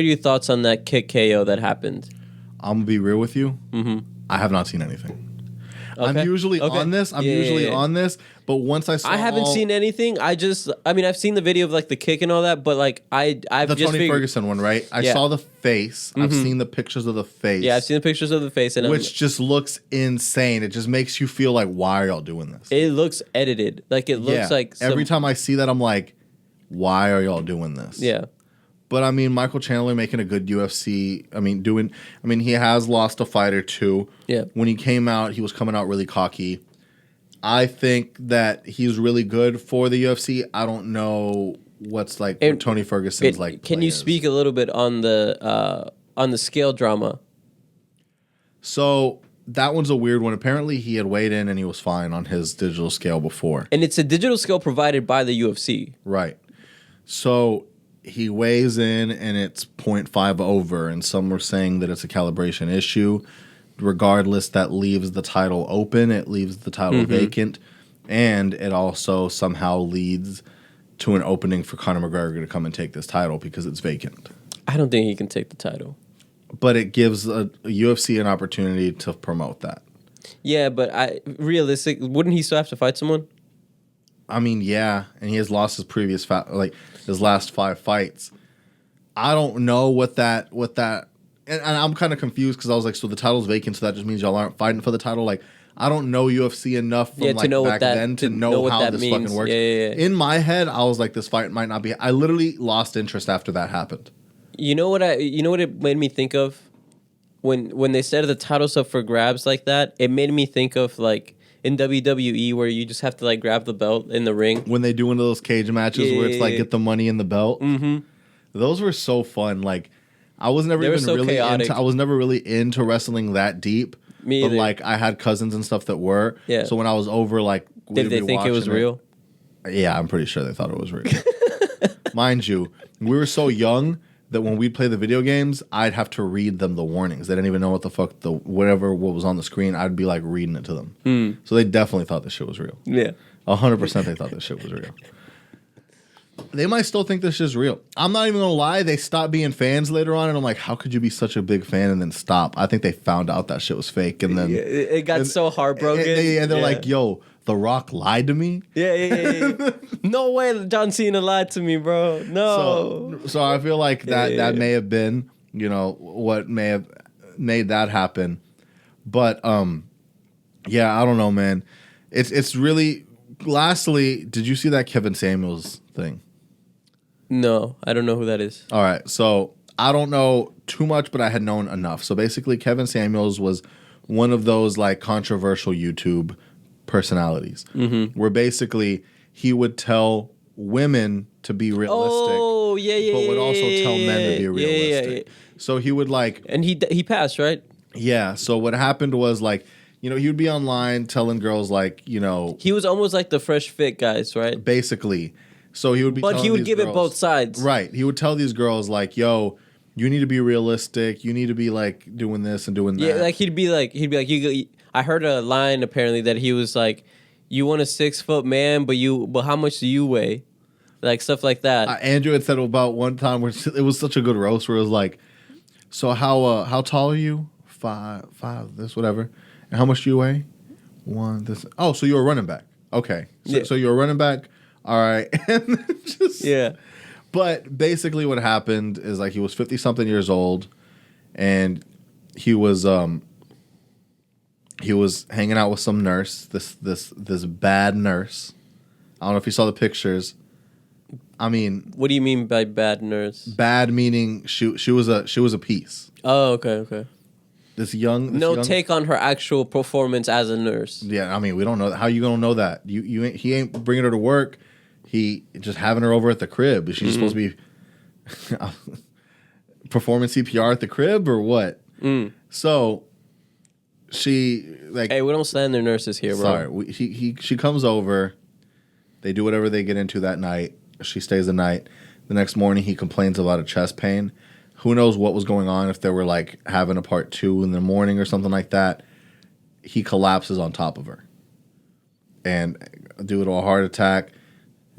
your thoughts on that kick KO that happened?
I'm gonna be real with you. I have not seen anything. Okay. I'm usually on this. On this. But once I saw,
I haven't seen anything. I've seen the video of like the kick and all that. But like I've
the
just
Tony Ferguson one, right? I saw the face. I've seen the pictures of the face.
Yeah, I've seen the pictures of the face, and
which just looks insane. It just makes you feel like, why are y'all doing this?
It looks edited. Like it looks like
every time I see that, I'm like, why are y'all doing this?
Yeah.
But I mean, Michael Chandler making a good UFC. He has lost a fight or two.
Yeah.
When he came out, he was coming out really cocky. I think that he's really good for the UFC. I don't know what's like what Tony Ferguson's like.
Can you speak a little bit on the scale drama?
So that one's a weird one. Apparently, he had weighed in and he was fine on his digital scale before.
And it's a digital scale provided by the UFC.
Right. So he weighs in and it's 0.5 over, and some were saying that it's a calibration issue. Regardless, that leaves the title open. It leaves the title vacant, and it also somehow leads to an opening for Conor McGregor to come and take this title because it's vacant.
I don't think he can take the title.
But it gives a UFC an opportunity to promote that.
Yeah, but wouldn't he still have to fight someone?
I mean, yeah, and he has lost his his last 5 fights. I don't know what that, and I'm kind of confused because I was like, so the title's vacant, so that just means y'all aren't fighting for the title. Like, I don't know UFC enough from back then to know how this fucking works.
Yeah.
In my head, I was like, this fight might not be. I literally lost interest after that happened.
You know what it made me think of when they said the title's up for grabs like that. It made me think of like in WWE where you just have to like grab the belt in the ring
when they do one of those cage matches where it's like get the money in the belt. Those were so fun. Like I was never really into wrestling that deep.
Me either.
But like I had cousins and stuff that were.
Yeah.
So when I was over, like
did they think it was real?
Yeah, I'm pretty sure they thought it was real. Mind you, we were so young that when we'd play the video games, I'd have to read them the warnings. They didn't even know what the fuck what was on the screen. I'd be like reading it to them. So they definitely thought this shit was real.
Yeah.
100% they thought this shit was real. They might still think this shit's real. I'm not even gonna lie, they stopped being fans later on, and I'm like, how could you be such a big fan and then stop? I think they found out that shit was fake, and then
it got so heartbroken.
And they're like, yo, The Rock lied to me?
Yeah. No way John Cena lied to me, bro. No.
So I feel like that may have been, what may have made that happen. But yeah, I don't know, man. It's really. Lastly, did you see that Kevin Samuels thing?
No, I don't know who that is.
All right, so I don't know too much, but I had known enough. So basically, Kevin Samuels was one of those like controversial YouTube personalities, where basically he would tell women to be realistic, but would also tell men to be realistic. So he would and
he passed, right?
Yeah. So what happened was he would be online telling girls he
was almost like the Fresh Fit guys, right?
Basically. So he would be,
but he would give
girls,
it both sides,
right? He would tell these girls yo, you need to be realistic. You need to be like doing this and doing that.
Yeah, like he'd be like, I heard a line apparently that he was like, you want a 6 foot man, but how much do you weigh? Like stuff like that.
Andrew had said about one time where it was such a good roast where it was like, so how tall are you? 5', this, whatever. And how much do you weigh? 1, this. Oh, so you're a running back. Okay. So you're a running back. All right. And
yeah.
But basically what happened is like he was 50 something years old and he was hanging out with some nurse, this bad nurse. I don't know if you saw the pictures. I mean,
what do you mean by bad nurse?
Bad meaning she was a piece.
Oh, okay.
This young
take on her actual performance as a nurse.
Yeah, I mean, we don't know how you gonna know that. He ain't bringing her to work. He just having her over at the crib. Is she supposed to be performing CPR at the crib or what? So she like,
hey, we don't stand their nurses here, bro.
Sorry, she comes over. They do whatever they get into that night. She stays the night. The next morning, he complains about a chest pain. Who knows what was going on, if they were like having a part 2 in the morning or something like that. He collapses on top of her. And due to a heart attack,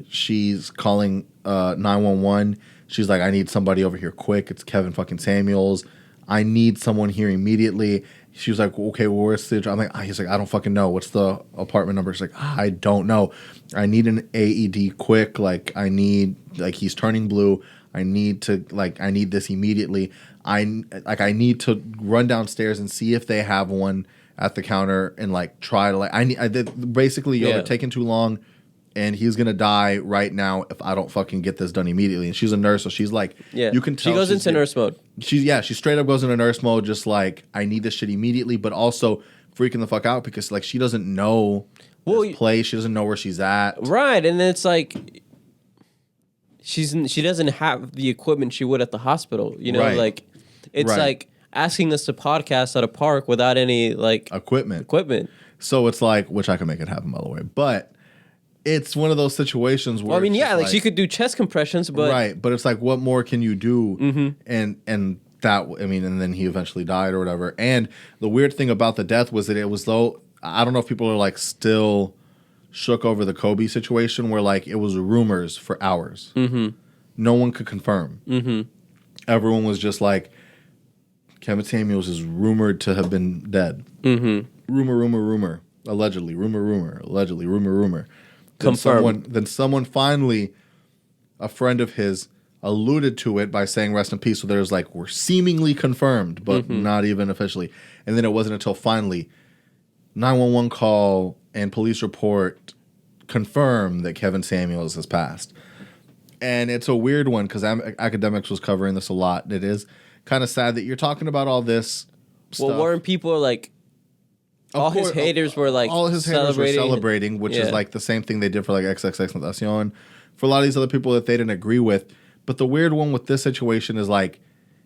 she's calling 911. She's like, I need somebody over here quick. It's Kevin fucking Samuels. I need someone here immediately. She was like, okay, well, where's the... I'm like, he's like, I don't fucking know. What's the apartment number? She's like, I don't know. I need an AED quick. Like, I need... Like, he's turning blue. I need to... Like, I need this immediately. I need to run downstairs and see if they have one at the counter and, like, try to... Like, basically, they're taking too long, and he's going to die right now if I don't fucking get this done immediately. And she's a nurse, so she's like...
Yeah.
You can tell
she goes into nurse mode.
She straight up goes into nurse mode, just like, I need this shit immediately, but also freaking the fuck out because like she doesn't know this place, she doesn't know where she's at.
Right, and then it's like she doesn't have the equipment she would at the hospital. You know, like it's like asking us to podcast at a park without any like equipment.
So it's like, which I can make it happen by the way, but it's one of those situations where
well, I mean, yeah, like she could do chest compressions, but
but it's like, what more can you do? And that, I mean, and then he eventually died or whatever. And the weird thing about the death was that it was though, I don't know if people are like still shook over the Kobe situation where like it was rumors for hours. No one could confirm. Everyone was just like, Kevin Samuels is rumored to have been dead. Rumor. Allegedly. Rumor. Allegedly. Rumor.
Confirmed.
Then someone finally, a friend of his, alluded to it by saying rest in peace. So there's like, we're seemingly confirmed, but not even officially. And then it wasn't until finally 911 call and police report confirm that Kevin Samuels has passed. And it's a weird one because Academics was covering this a lot. It is kind of sad that you're talking about all this stuff.
Well, weren't people like... All his haters were
celebrating, which is like the same thing they did for like XXXTentacion, for a lot of these other people that they didn't agree with. But the weird one with this situation is like,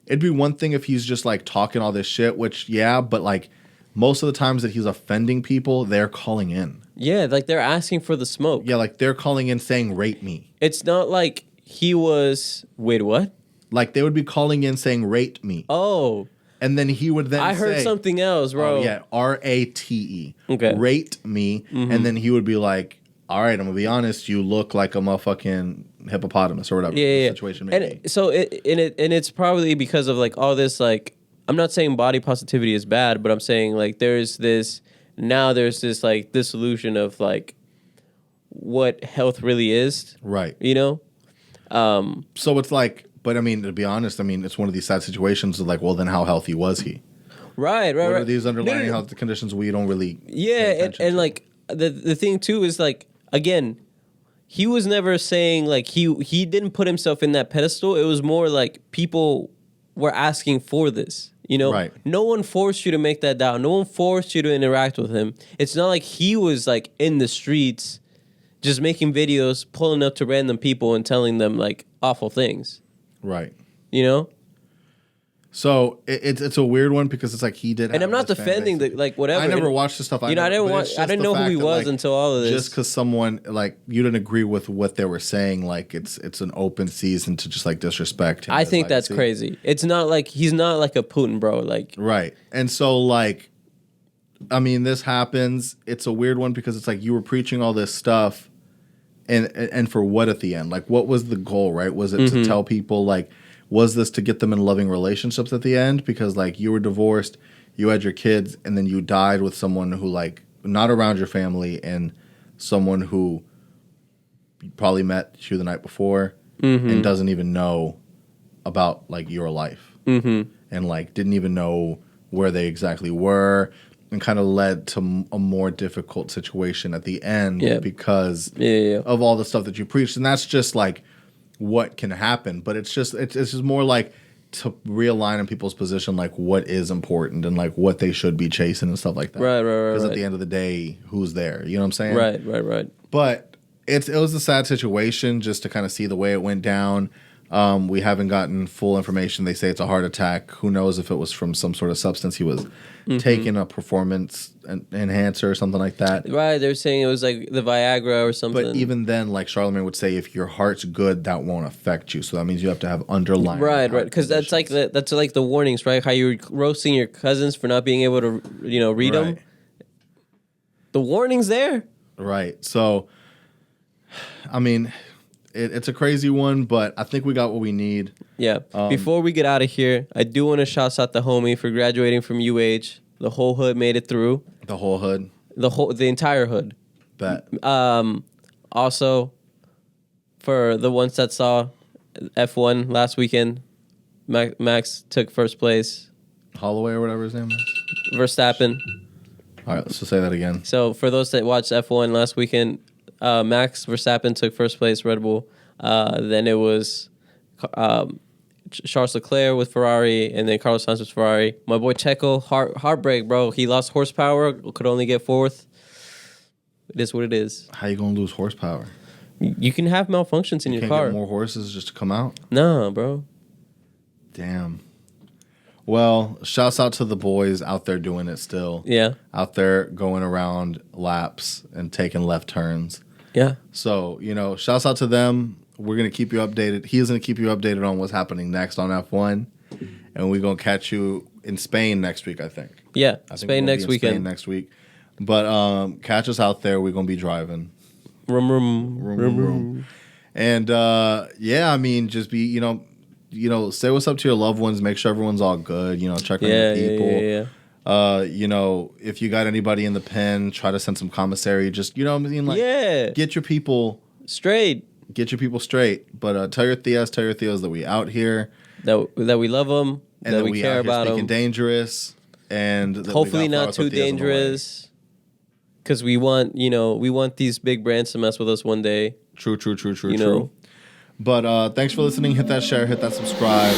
it'd be one thing if he's just like talking all this shit, which but like most of the times that he's offending people, they're calling in.
Yeah, like they're asking for the smoke.
Yeah, like they're calling in saying rate me.
It's not like he was... Wait, what?
Like they would be calling in saying rate me.
Oh.
And then he would then
I heard something else, bro.
Oh, yeah, RATE.
Okay.
Rate me. And then he would be like, all right, I'm going to be honest, you look like a motherfucking hippopotamus or whatever the situation may be.
So it's probably because of like all this, like, I'm not saying body positivity is bad, but I'm saying like there's this like dissolution of like what health really is.
Right.
You know?
So it's like... But I mean, to be honest, I mean, it's one of these sad situations of like, well, then how healthy was he?
Right.
What are these underlying health conditions we don't really
and like the thing too is like, again, he was never saying like he didn't put himself in that pedestal. It was more like people were asking for this, you know?
Right.
No one forced you to make that down. No one forced you to interact with him. It's not like he was like in the streets just making videos, pulling up to random people and telling them like awful things.
Right.
You know?
So it's a weird one because it's like he did.
And I'm not defending the like whatever.
I never watched the stuff.
I didn't know who he was until all of this.
Just because someone like you didn't agree with what they were saying, like it's an open season to just like disrespect him.
I think that's crazy. It's not like he's not like a Putin, bro. Like
right. And so like, I mean, this happens. It's a weird one because it's like you were preaching all this stuff, and for what at the end? Like, what was the goal? Right? Was it to tell people like? Was this to get them in loving relationships at the end? Because like you were divorced, you had your kids, and then you died with someone who like not around your family and someone who you probably met you the night before and doesn't even know about like your life and like didn't even know where they exactly were and kind of led to a more difficult situation at the end because of all the stuff that you preached. And that's just like what can happen, but it's just more like to realign in people's position, like what is important and like what they should be chasing and stuff like that.
Right.
Because at the end of the day, who's there? You know what I'm saying?
Right.
But it was a sad situation just to kind of see the way it went down. We haven't gotten full information. They say it's a heart attack. Who knows if it was from some sort of substance he was taking, a performance enhancer or something like that.
Right, they're saying it was like the Viagra or something.
But even then, like Charlemagne would say, if your heart's good, that won't affect you. So that means you have to have underlying
right, because that's like the warnings, right? How you're roasting your cousins for not being able to, read them. The warning's there.
Right. So, I mean, it's a crazy one, but I think we got what we need. Yeah.
Before we get out of here, I do want to shout out the homie for graduating from UH. The whole hood made it through.
The whole hood.
The entire hood.
Bet.
Also, for the ones that saw F1 last weekend, Max took first place.
Holloway or whatever his name is.
Verstappen.
All right, let's just say that again.
So for those that watched F1 last weekend, Max Verstappen took first place, Red Bull. Then it was Charles Leclerc with Ferrari, and then Carlos Sainz with Ferrari. My boy Checo, heartbreak, bro. He lost horsepower, could only get fourth. It is what it is.
How you gonna lose horsepower?
You can have malfunctions in your car.
Get more horses just to come out?
No, bro.
Damn. Well, shouts out to the boys out there doing it still.
Yeah.
Out there going around laps and taking left turns.
Yeah.
So, shouts out to them. We're going to keep you updated. He's going to keep you updated on what's happening next on F1. And we're going to catch you in Spain next week, I think.
Yeah, Spain next weekend.
Spain next week. But catch us out there. We're going to be driving.
Room.
And, I mean, just be, say what's up to your loved ones. Make sure everyone's all good. Check on your people. Yeah. If you got anybody in the pen, try to send some commissary. Just, get your people
straight.
Get your people straight. But tell your tias that we out here.
That we love them. And that we care about them.
Dangerous. And
hopefully not too dangerous. Because we want these big brands to mess with us one day.
True. But thanks for listening. Hit that share. Hit that subscribe.